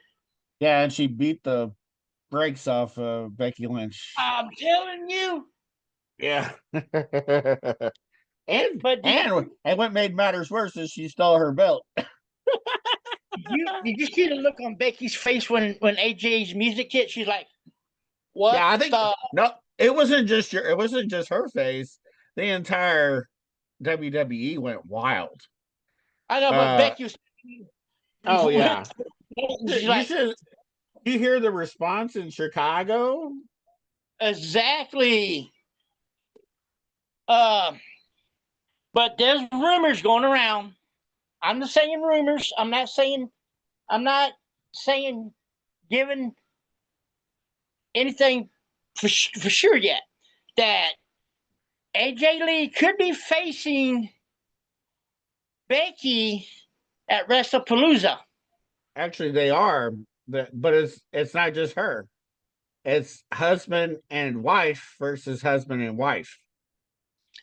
Yeah, and she beat the brakes off Becky Lynch. I'm telling you. Yeah. and But and what made matters worse is she stole her belt. did you see the look on Becky's face when AJ's music hit? She's like, "What Yeah, I think the?" no, it wasn't just her face. The entire WWE went wild. I know, but Uh Becky was. oh yeah. She's You like, should you hear the response in Chicago? exactly. Uh, but there's rumors going around. I'm just saying rumors. I'm not saying. I'm not saying giving anything for sure yet. That AJ Lee could be facing Becky at WrestlePalooza. Actually, they are, but it's not just her. It's husband and wife versus husband and wife.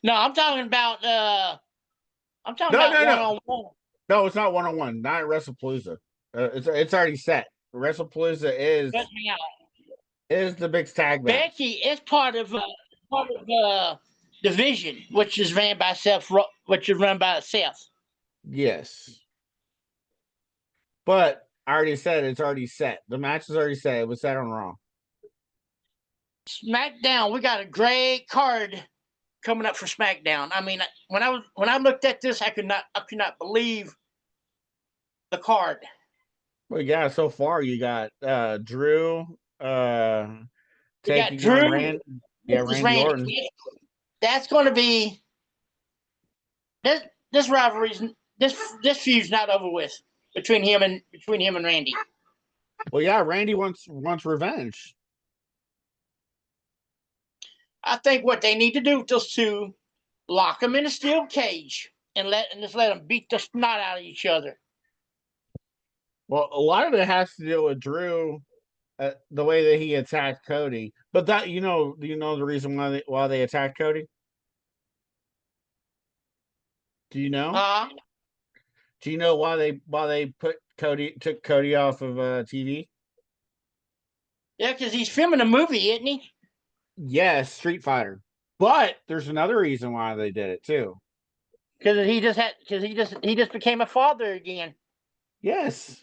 No, I'm talking about. I'm talking No, about no, one no, on one. no. It's not 1-on-1. Not at WrestlePalooza. It's already set. WrestlePalooza Cut me out. is the big tag match. Becky is part of division, which is ran by Seth. Yes, but I already said it's already set. The match is already set. It was set on Raw. SmackDown, we got a great card coming up for SmackDown. I mean, when I looked at this, I could not believe the card. Well, yeah. So far, you got Drew We got taking on Drew versus Randy Randy. Orton. That's going to be this this rivalry's this feud's not over with between him and Randy. Well, yeah, Randy wants revenge. I think what they need to do is just to lock them in a steel cage and just let them beat the snot out of each other. Well, a lot of it has to do with Drew, the way that he attacked Cody. But that do you know the reason why they attacked Cody? Do you know? Uh, Do you know why they took Cody off of TV? Yeah, because he's filming a movie, isn't he? Yes, Street Fighter. But there's another reason why they did it too. Because he just became a father again. Yes,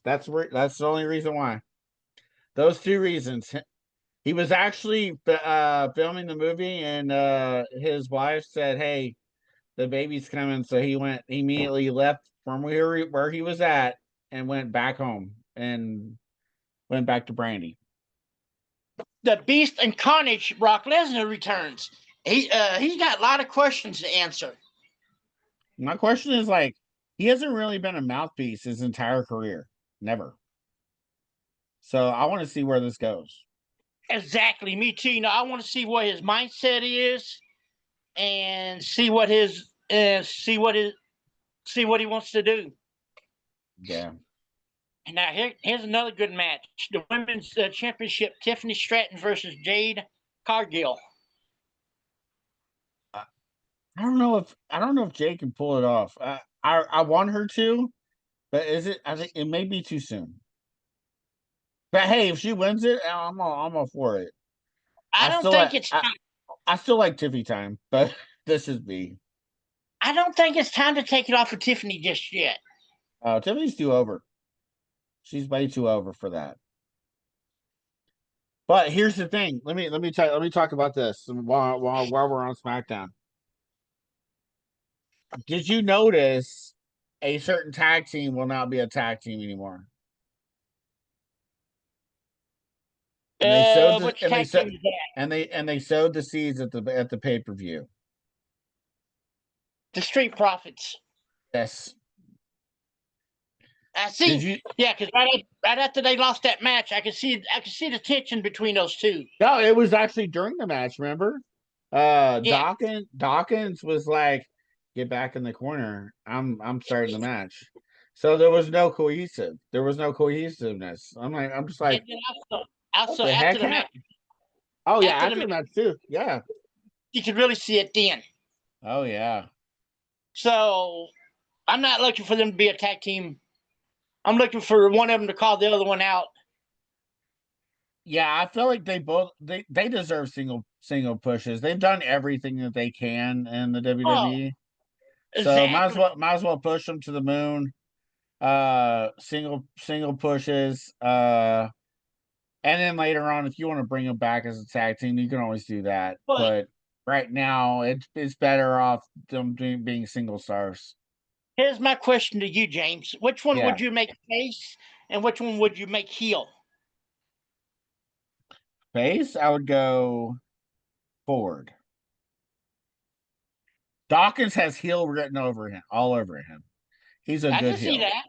that's the only reason why. Those two reasons. He was actually filming the movie, and his wife said, "Hey, the baby's coming," so he immediately left from where he was at and went back home and went back to Brandy. The Beast and Carnage, Brock Lesnar returns. He's got a lot of questions to answer. My question is like, he hasn't really been a mouthpiece his entire career, never. So I want to see where this goes. Exactly, me too. I want to see what his mindset is, and see what he wants to do. Yeah. And now here's another good match: the women's championship, Tiffany Stratton versus Jade Cargill. I don't know if Jade can pull it off. I want her to, but I think it may be too soon. But hey, if she wins it, I'm all for it. I don't think it's. I still like Tiffy time, but this is me. I don't think it's time to take it off of Tiffany just yet. Tiffany's too over. She's way too over for that. But here's the thing. Let me talk about this while we're on SmackDown. Did you notice a certain tag team will not be a tag team anymore? And they sowed Which tag team is that? and they sowed the seeds at the pay-per-view. The Street Profits. Yes. I see. Did you? Yeah, because right after they lost that match, I could see the tension between those two. No, it was actually during the match. Remember, Yeah. Dawkins was like, "Get back in the corner. I'm starting the match." So there was no cohesiveness. I'm just like, And then what also the after heck the match, happened? Oh yeah, after after the match too. Yeah. you could really see it then. Oh yeah. So I'm not looking for them to be a tag team. I'm looking for one of them to call the other one out. Yeah, I feel like they deserve single pushes. They've done everything that they can in the Oh, WWE. So exactly. might as well push them to the moon. Single pushes. And then later on, if you want to bring them back as a tag team, you can always do that. But right now, it's better off them being single stars. Here's my question to you, James. Which one Yeah. would you make face, and which one would you make heel? Face, I would go forward. Dawkins has heel written over him, all over him. He's a I good can see heel. that.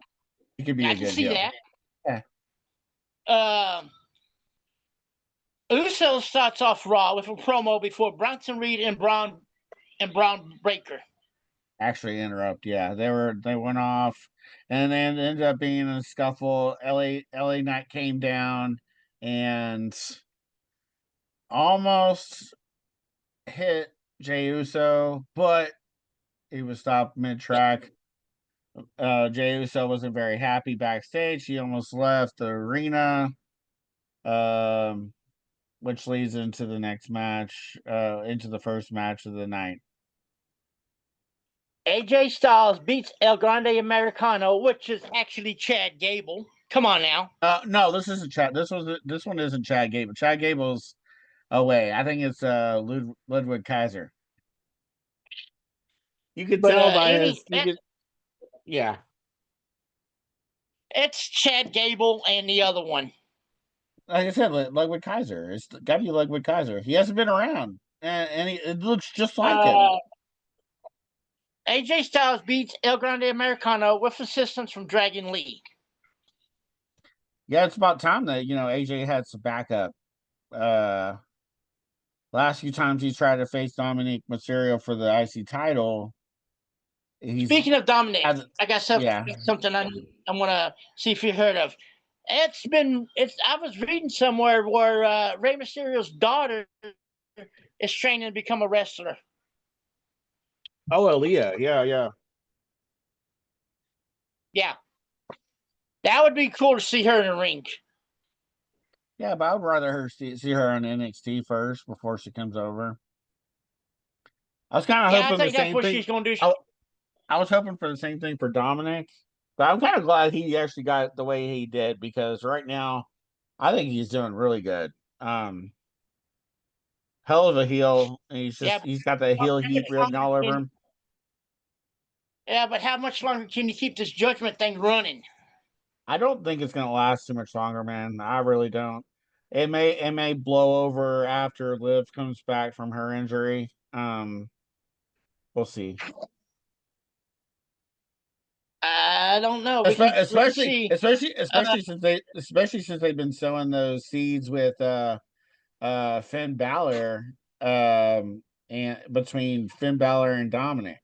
He could be I a can good see heel. that. Yeah. Uso starts off Raw with a promo before Bronson Reed and Braun Breaker. Actually interrupt. Yeah. They went off and then ended up being a scuffle. LA Knight came down and almost hit Jey Uso, but he was stopped mid track. Jey Uso wasn't very happy backstage. He almost left the arena. Which leads into the next match, into the first match of the night. AJ Styles beats El Grande Americano, which is actually Chad Gable. Come on now. No, this isn't Chad. This one isn't Chad Gable. Chad Gable's away. I think it's Ludwig Kaiser. You could But tell by his. Yeah. It's Chad Gable and the other one. Like I said, Ludwig Kaiser. It's got to be Ludwig Kaiser. He hasn't been around, and it looks just like him. AJ Styles beats El Grande Americano with assistance from Dragon Lee. Yeah, it's about time that AJ had some backup. Last few times he tried to face Dominic Mysterio for the IC title. Speaking of Dominic, I got something I want to see if you heard of. I was reading somewhere where Rey Mysterio's daughter is training to become a wrestler. Oh, Aaliyah. Yeah. Yeah, that would be cool to see her in the ring. Yeah, but I would rather see her on NXT first before she comes over. I was kind of Yeah, I hoping the think that's same what thing. she's going to do. I was hoping for the same thing for Dominic, but I'm kind of glad he actually got it the way he did because right now, I think he's doing really good. Hell of a heel. And Yeah, he's got that heel heat written all over him. yeah, but how much longer can you keep this judgment thing running? I don't think it's gonna last too much longer, man. I really don't. It may blow over after Liv comes back from her injury. We'll see. I don't know. We can see. Especially since they've been sowing those seeds with Finn Balor and between Finn Balor and Dominic.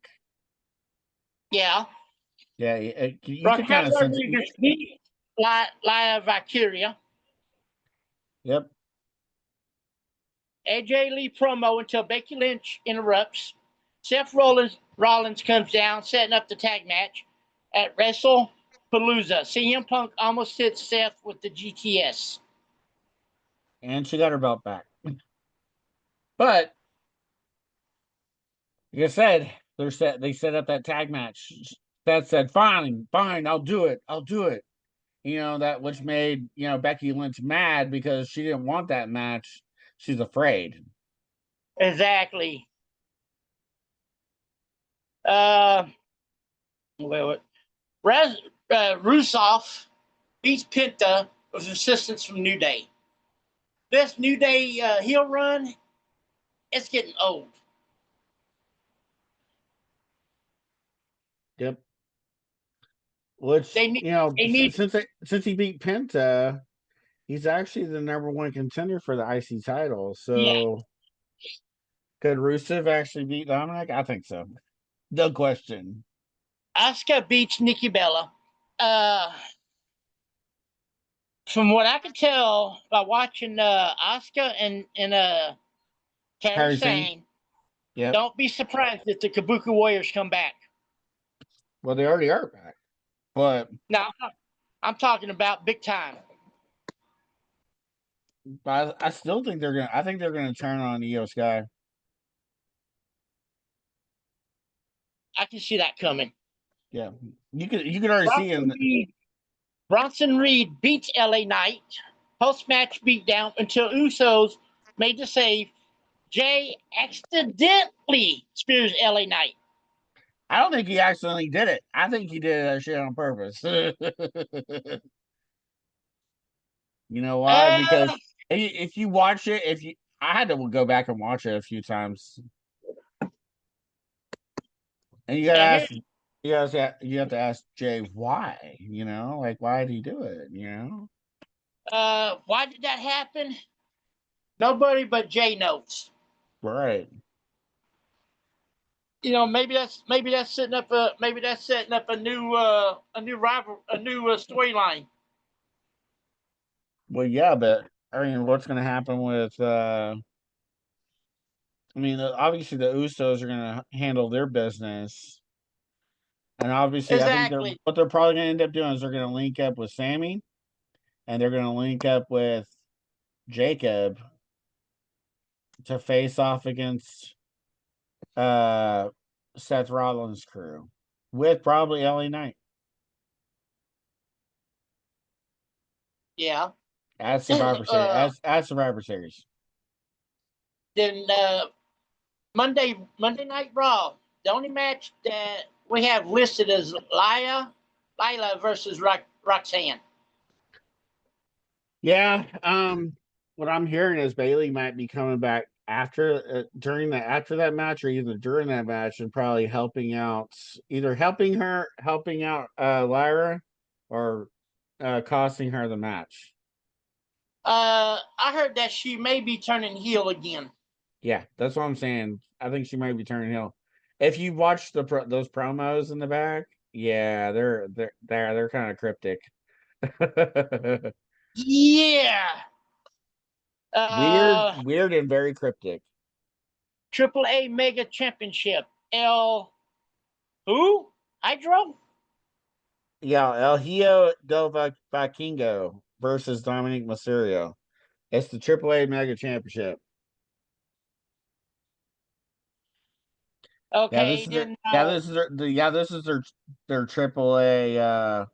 Yeah, Yeah, you could Raquel kind of sense it. Rodriguez beat Laya Valkyria. Yep. AJ Lee promo until Becky Lynch interrupts. Seth Rollins comes down, setting up the tag match at WrestlePalooza. CM Punk almost hits Seth with the GTS. And she got her belt back. But like I said, they set up that tag match. Seth said, "Fine, fine, I'll do it. I'll do it." That which made Becky Lynch mad because she didn't want that match. She's afraid. Exactly. Uh, wait. Rusev beats Penta with assistance from New Day. This New Day heel run, it's getting old. Yep. Which They need since he beat Penta, he's actually the #1 contender for the IC title. yeah. So could Rusev actually beat Dominic? I think so. No question. Asuka beats Nikki Bella. Uh, from what I can tell by watching Asuka and Kairi Harry Sane. Sane, Yep. don't be surprised if the Kabuki Warriors come back. Well, they already are back. But Now, I'm talking about big time. I still think they're gonna. I think they're gonna turn on Io Sky. I can see that coming. Yeah, you could already see Bronson in. Reed, Bronson Reed beats LA Knight. Post match beatdown until Usos made the save. Jay accidentally spears LA Knight. I don't think he accidentally did it. I think he did that shit on purpose. You know why? Because Uh, if you watch it, if you, I had to go back and watch it a few times, and you gotta and ask, here, you have to ask Jay why. Like why did he do it? why did that happen? Nobody but Jay knows. Right. Maybe that's setting up a new rival, a new storyline. Well, yeah, but I mean, what's gonna happen with? I mean, obviously the Usos are gonna handle their business. And obviously, I think Exactly. what they're probably going to end up doing is they're going to link up with Sammy, and they're going to link up with Jacob to face off against uh Seth Rollins' crew with probably LA Knight Yeah. at Survivor Series. At Survivor Series. Then Monday Night Raw. The only match that we have listed is Lila versus Roxanne. Yeah. What I'm hearing is Bailey might be coming back after that match, or either during that match, and probably either helping out Lyra, or costing her the match. I heard that she may be turning heel again. Yeah, that's what I'm saying. I think she might be turning heel. If you watch those promos in the back, yeah, they're kind of cryptic. Yeah. Weird, and very cryptic. AAA Mega Championship. Who? Hydro? El Hijo del Vikingo versus Dominic Mysterio. It's the AAA Mega Championship. Okay, then This is their AAA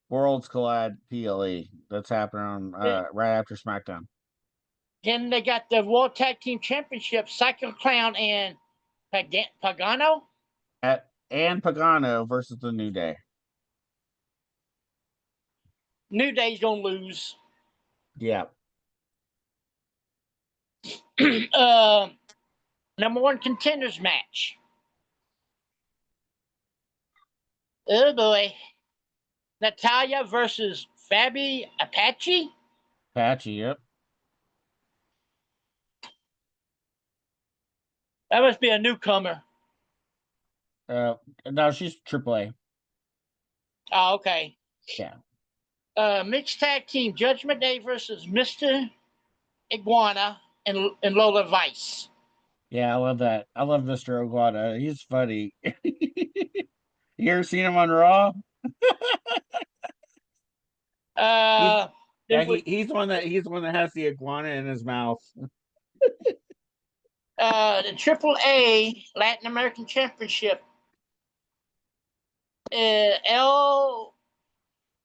Worlds Collide PLE that's happening on right after SmackDown. then they got the World Tag Team Championship, Psycho Clown and Pagano. And Pagano versus the New Day. New Day's gonna lose. Yeah. Number one contenders match. Oh boy. Natalia versus Fabi Apache. Patchy, yep. That must be a newcomer. No, she's AAA. Oh, okay. Yeah. Mixed tag team Judgment Day versus Mr. Iguana and Lola Vice. Yeah, I love that. I love Mr. Iguana. He's funny. You ever seen him on Raw? Uh, He's the one that has the iguana in his mouth. The AAA Latin American Championship. L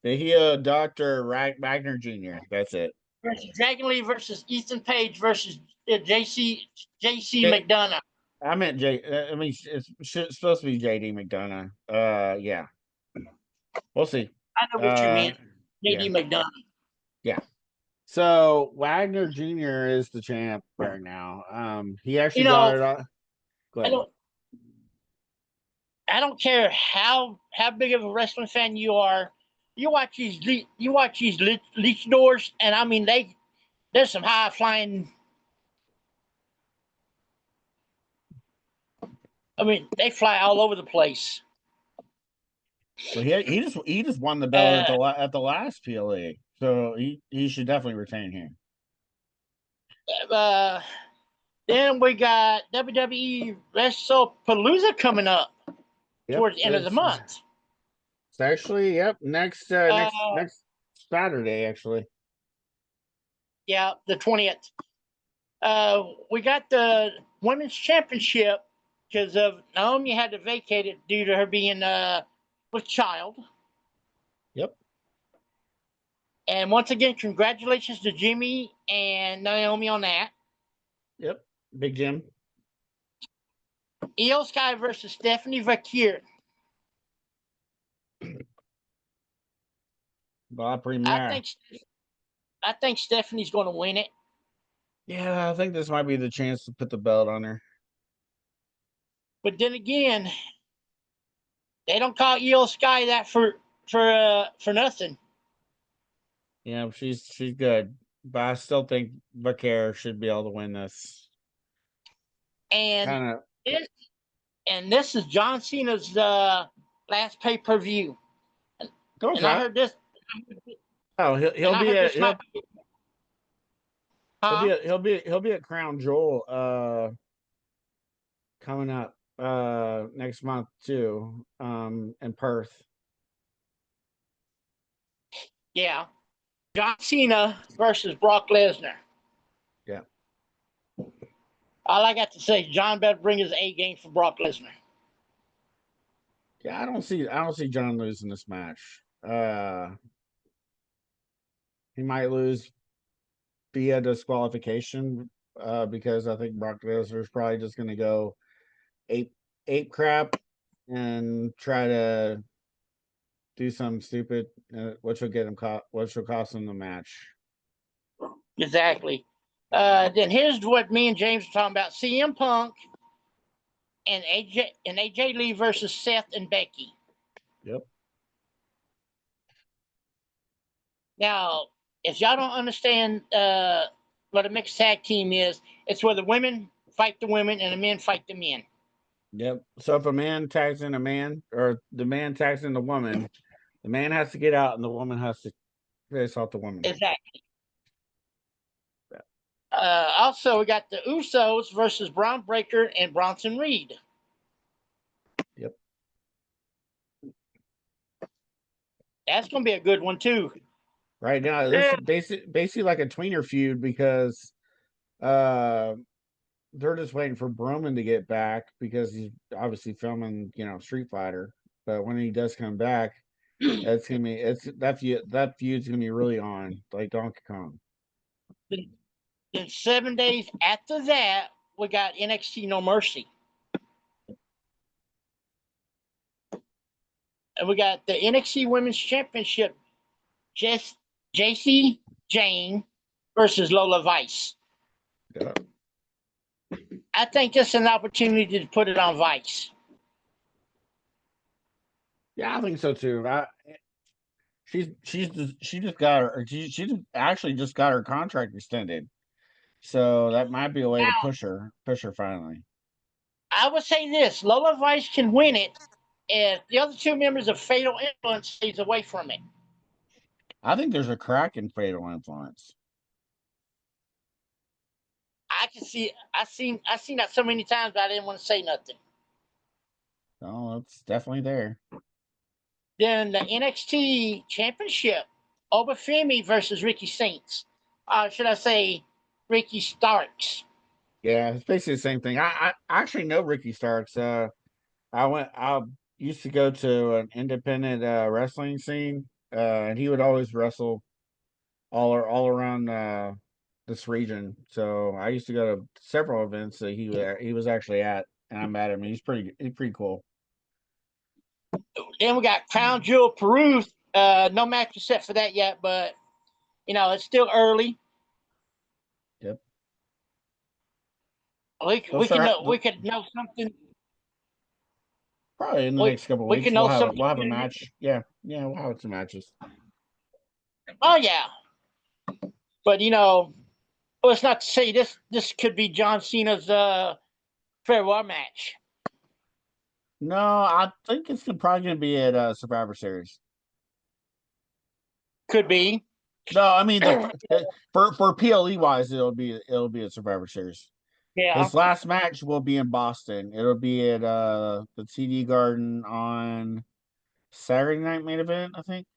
The Dr. Wagner Jr. That's it. versus Dragon Lee versus Ethan Page versus JC J- McDonough. I meant I mean, it's supposed to be JD McDonough. Yeah. We'll see. I know what you meant. JD Yeah. McDonough. Yeah. So Wagner Jr. is the champ right now. He actually got it on. Go ahead. I don't care how big of a wrestling fan you are. You watch these luchadors, and I mean there's some high flying. I mean they fly all over the place. Well, he just won the belt at the last PLE, so he should definitely retain here. Then we got WWE WrestlePalooza coming up towards the end of the month. It's actually next Saturday actually. Yeah, the 20th. We got the women's championship because of Naomi had to vacate it due to her being with child. Yep. And once again, congratulations to Jimmy and Naomi on that. Yep. Big Jim. Io Sky versus Stephanie Vakir. Premier. I think Stephanie's going to win it. Yeah, I think this might be the chance to put the belt on her. But then again, they don't call Io Sky that for nothing. Yeah, she's good, but I still think Vakir should be able to win this. And this is John Cena's last pay-per-view. And I heard this. Oh, he'll be at Crown Jewel coming up next month too, in Perth. Yeah. John Cena versus Brock Lesnar. Yeah. All I got to say is John better bring his A game for Brock Lesnar. Yeah, I don't see John losing this match. He might lose via disqualification because I think Brock Lesnar is probably just going to go ape crap and try to do something stupid, which will get him caught, which will cost him the match. Exactly. Then here's what me and James are talking about: CM Punk and AJ Lee versus Seth and Becky. Yep. Now, if y'all don't understand what a mixed tag team is, it's where the women fight the women and the men fight the men. Yep. So if a man tags in a man, or the man tags in the woman, the man has to get out and the woman has to face off the woman. Exactly. Also, we got the Usos versus Braun Breaker and Bronson Reed. Yep. That's gonna be a good one too. Right now, this is basically like a tweener feud because uh they're just waiting for Broman to get back because he's obviously filming, Street Fighter. But when he does come back, that feud's gonna be really on like Donkey Kong. Then 7 days after that, we got NXT No Mercy. And we got the NXT Women's Championship, JC Jane versus Lola Vice. Yeah. I think this is an opportunity to put it on Vice. Yeah, I think so too. She just got her actually just got her contract extended, so that might be a way to push her finally. I would say this: Lola Vice can win it if the other two members of Fatal Influence stays away from it. I think there's a crack in Fatal Influence. I can see. I seen that so many times, but I didn't want to say nothing. Oh, it's definitely there. Then the NXT Championship, Obafemi versus Ricky Saints. Should I say Ricky Starks? Yeah, it's basically the same thing. I actually know Ricky Starks. I used to go to an independent wrestling scene, and he would always wrestle all around this region. So I used to go to several events that he was actually at, and I met him. He's pretty cool. Then we got Crown Jewel Peru. No match is set for that yet, but it's still early. Yep. We could know something. Probably in the next couple of We weeks can know something. we'll have a match. Yeah, we'll have some matches. Oh yeah, but it's not to say this could be John Cena's farewell match. No, I think it's probably going to be at Survivor Series. Could be. No, I mean for PLE wise, it'll be a Survivor Series. Yeah. His last match will be in Boston. It'll be at the TD Garden on Saturday night main event, I think.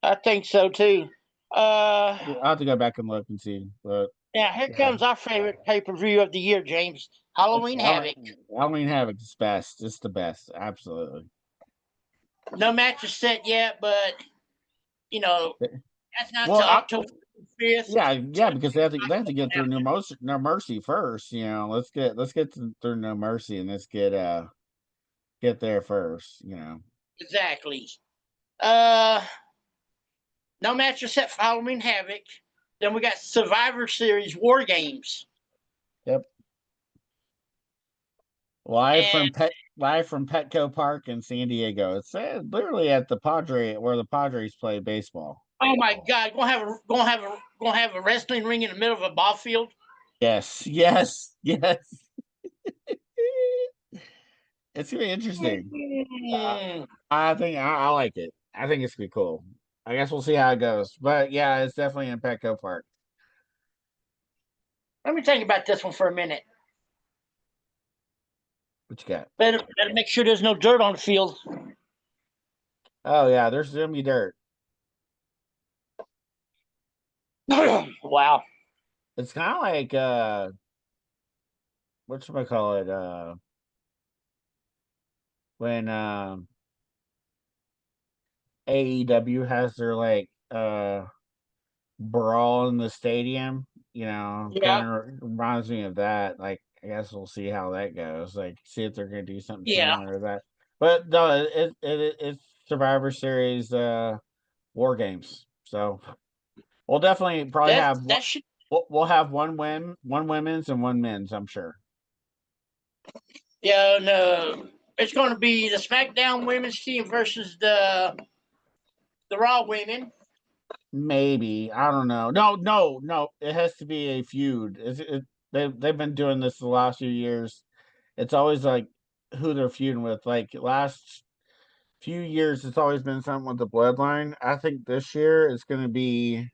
I think so too. I'll have to go back and look and see. But now here comes our favorite pay-per-view of the year, James. Halloween Havoc. Halloween Havoc is best. It's the best. Absolutely. No match is set yet, but that's not Well, until October 5th. Yeah, because they have to get through No Mercy first. Let's get through No Mercy and let's get there first. Exactly. No match is set for Halloween Havoc. Then we got Survivor Series War Games. Yep. Live from Petco Park in San Diego. It's literally at where the Padres play baseball. Oh my God! Gonna have a wrestling ring in the middle of a ball field. Yes. It's gonna be interesting. I think I like it. I think it's gonna be cool. I guess we'll see how it goes. But yeah, it's definitely in Petco Park. Let me think about this one for a minute. What you got? Better make sure there's no dirt on the field. Oh yeah, there's gonna be dirt. Wow. It's kind of like whatchamacallit, when AEW has their brawl in the stadium, kind of reminds me of that. Like, I guess we'll see how that goes. Like, see if they're gonna do something similar to that. But no, it's Survivor Series War Games. So we'll definitely probably we'll have one women's and one men's, I'm sure. Yeah, no. It's going to be the SmackDown women's team versus the Raw women. Maybe, I don't know. No. It has to be a feud. They've been doing this the last few years. It's always like who they're feuding with. Like last few years, it's always been something with the Bloodline. I think this year it's going to be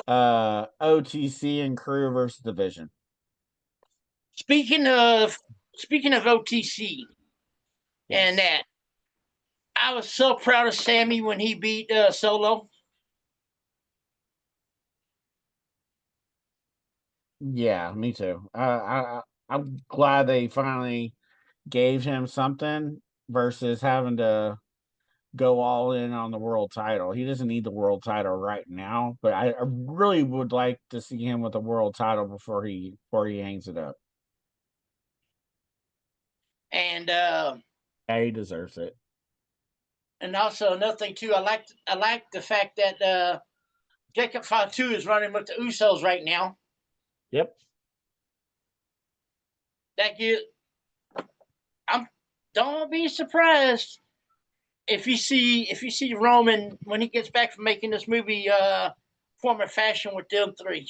OTC and Crew versus Division. Speaking of OTC, yes. And that I was so proud of Sammy when he beat Solo. Yeah, me too. I'm glad they finally gave him something versus having to go all in on the world title. He doesn't need the world title right now, but I really would like to see him with the world title before he hangs it up. And Yeah, he deserves it. and also another thing too, I like the fact that Jacob Fatu is running with the Usos right now. Yep. That gives I'm don't be surprised if you see Roman when he gets back from making this movie former fashion with them three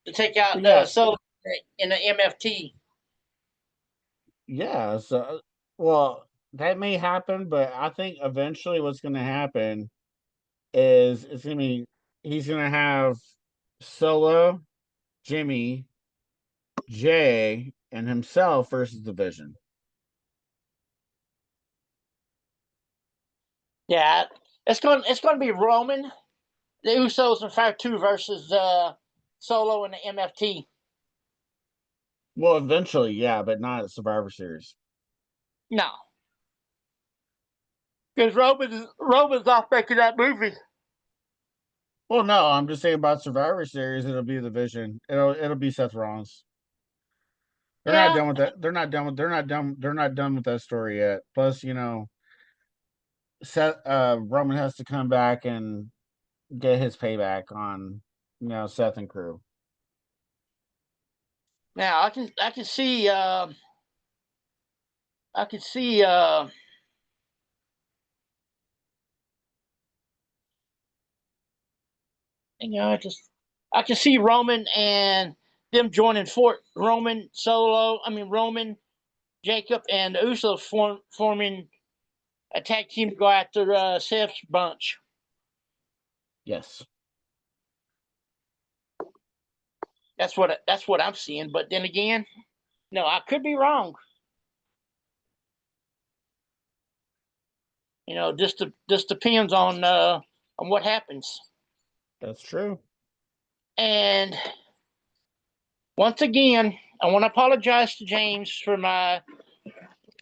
to take out Yeah, Solo in the MFT. yeah. So, well, that may happen, but I think eventually what's going to happen is he's going to have Solo, Jimmy, Jay, and himself versus Division. Yeah, it's going to be Roman, the Usos, and Fatu versus Solo and the MFT. Well, eventually, yeah, but not at Survivor Series. No, because Roman's off making that movie. Well, no, I'm just saying about Survivor Series. It'll be the Division. It'll be Seth Rollins. They're not Yeah, done with that. They're not done with that story yet. Plus, Seth Roman has to come back and get his payback on Seth and crew. now I can see I can see I can see Roman and them joining Fort Roman Solo. I mean Roman, Jacob, and the Usos forming a tag team to go after Seth's bunch. Yes. That's what I'm seeing. But then again, no, I could be wrong. Just depends on what happens. That's true. And once again, I want to apologize to James for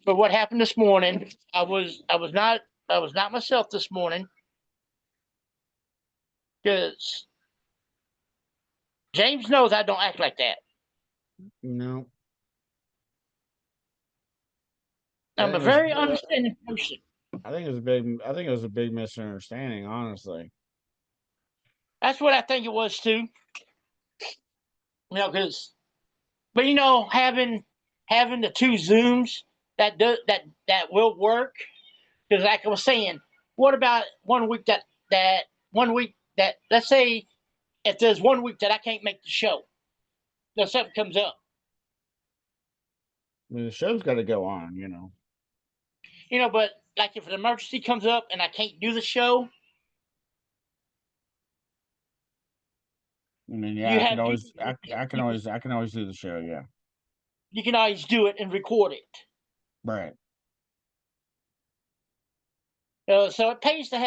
what happened this morning. I was not myself this morning because James knows I don't act like that. No, I I'm a think it was. very understanding person. I think it was a big misunderstanding. Honestly. That's what I think it was too. Because but having the two Zooms that will work. Because like I was saying, what about one week that let's say if there's 1 week that I can't make the show, if something comes up, I mean, the show's got to go on. but like if an emergency comes up and I can't do the show, I mean, yeah, you have you I can always do the show. Yeah, you can always do it and record it. right. So it pays to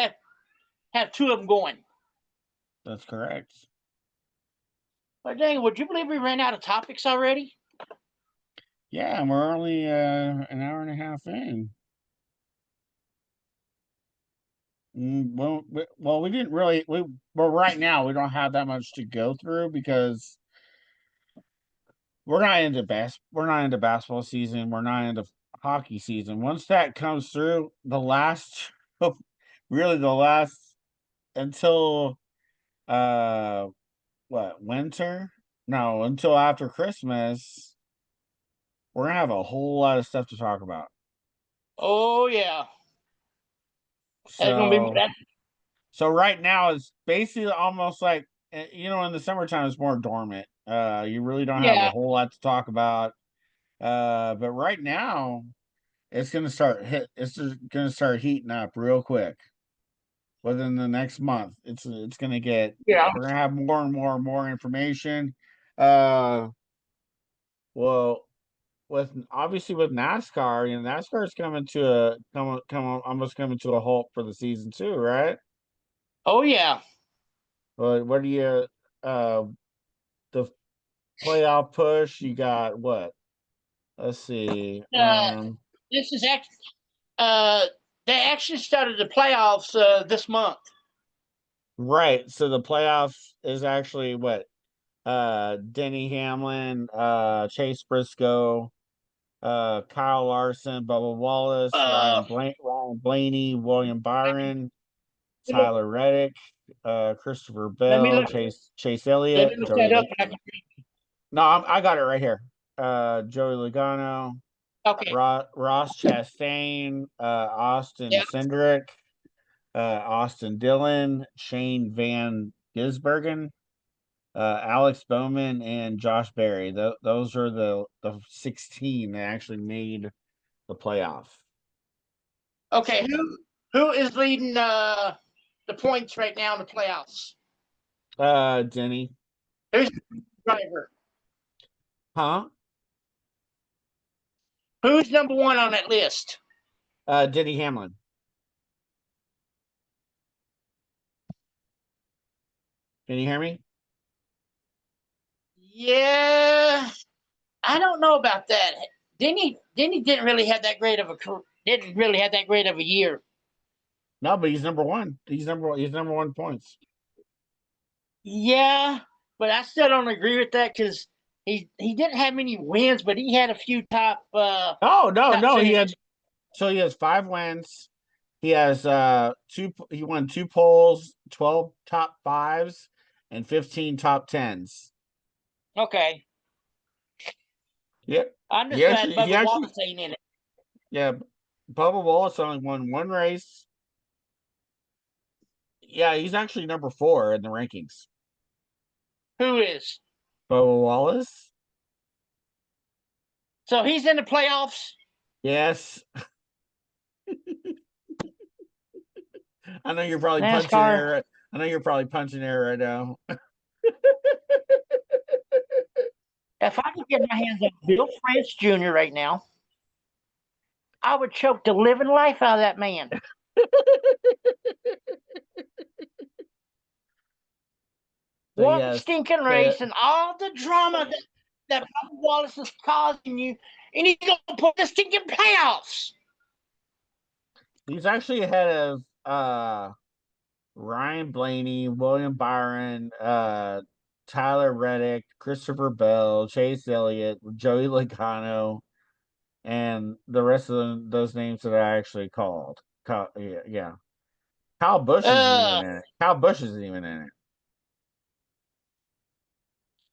have two of them going. That's correct. But dang, would you believe we ran out of topics already? Yeah, and we're only an hour and a half in. Well, we didn't really. Well, right now we don't have that much to go through because we're not into basketball season. We're not into hockey season. Once that comes through, really the last until uh what winter? No, until after Christmas, we're gonna have a whole lot of stuff to talk about. Oh yeah, that's gonna be So that. so right now it's basically almost like in the summertime it's more dormant. You really don't have a Yeah, whole lot to talk about. But right now it's just gonna start heating up real quick. Within the next month, it's gonna get yeah. we're gonna have more and more information. Uh well with obviously with NASCAR, NASCAR's almost coming to a halt for the season too, right? Oh yeah. But what do you uh the playoff push? You got what? Let's see. This is actually they actually started the playoffs this month. Right. So the playoffs is actually what? Denny Hamlin, Chase Briscoe, Kyle Larson, Bubba Wallace, Uh, Ryan Blaney, William Byron, look, Tyler Reddick, Christopher let me Bell, look. Chase Let Elliott, me look that up. And No, I got it right here. Joey Logano, okay. Ross Chastain, Austin Yeah. Cindric, Austin Dillon, Shane Van Gisbergen, Alex Bowman, and Josh Berry. Those are the 16 that actually made the playoff. Okay. Who is leading the points right now in the playoffs? Denny. Who's the driver? Huh? Who's number one on that list? Denny Hamlin. Can you hear me? Yeah, I don't know about that. Denny didn't really have that great of a year. No, but he's number one. He's number one points. Yeah, but I still don't agree with that because he didn't have many wins, but he had a few top. Oh no, top no, finishes. he has 5 wins. He has he won 2 poles, 12 top 5s, and 15 top 10s. Okay, Yep. I'm just glad He Bubba actually Wallace ain't in it. yeah, Bubba Wallace only won 1 race. Yeah, he's actually number 4 in the rankings. Who is? Bubba Wallace? So he's in the playoffs. Yes. I know you're probably punching NASCAR. air. I know you're probably punching air right now. If I could get my hands on Bill France Jr. right now, I would choke the living life out of that man. So One yes, stinking race and all the drama that Bubba Wallace is causing you, and he's going to put the stinking playoffs. he's actually ahead of Ryan Blaney, William Byron, Tyler Reddick, Christopher Bell, Chase Elliott, Joey Logano, and the rest of those names that I actually called. Yeah. Kyle Busch isn't even Uh, in it. Kyle Busch isn't even in it.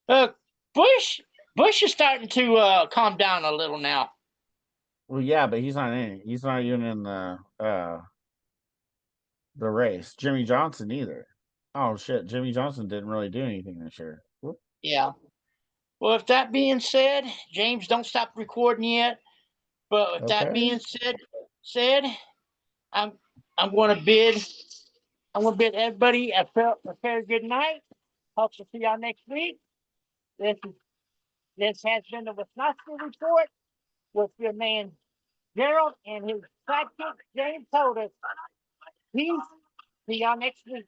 uh, Bush is starting to calm down a little now. Well, yeah, but he's not in it. He's not even in the race. Jimmy Johnson either. Oh shit, Jimmy Johnson didn't really do anything this year. Whoop. Yeah. Well, if that being said, James, don't stop recording yet. But with that Okay. being said, I'm I'm going to bid everybody a fair good night. Hope to see y'all next week. This this has been the Wisniewski Report with your man Gerald and his sidekick James Todas. Peace. See y'all next week.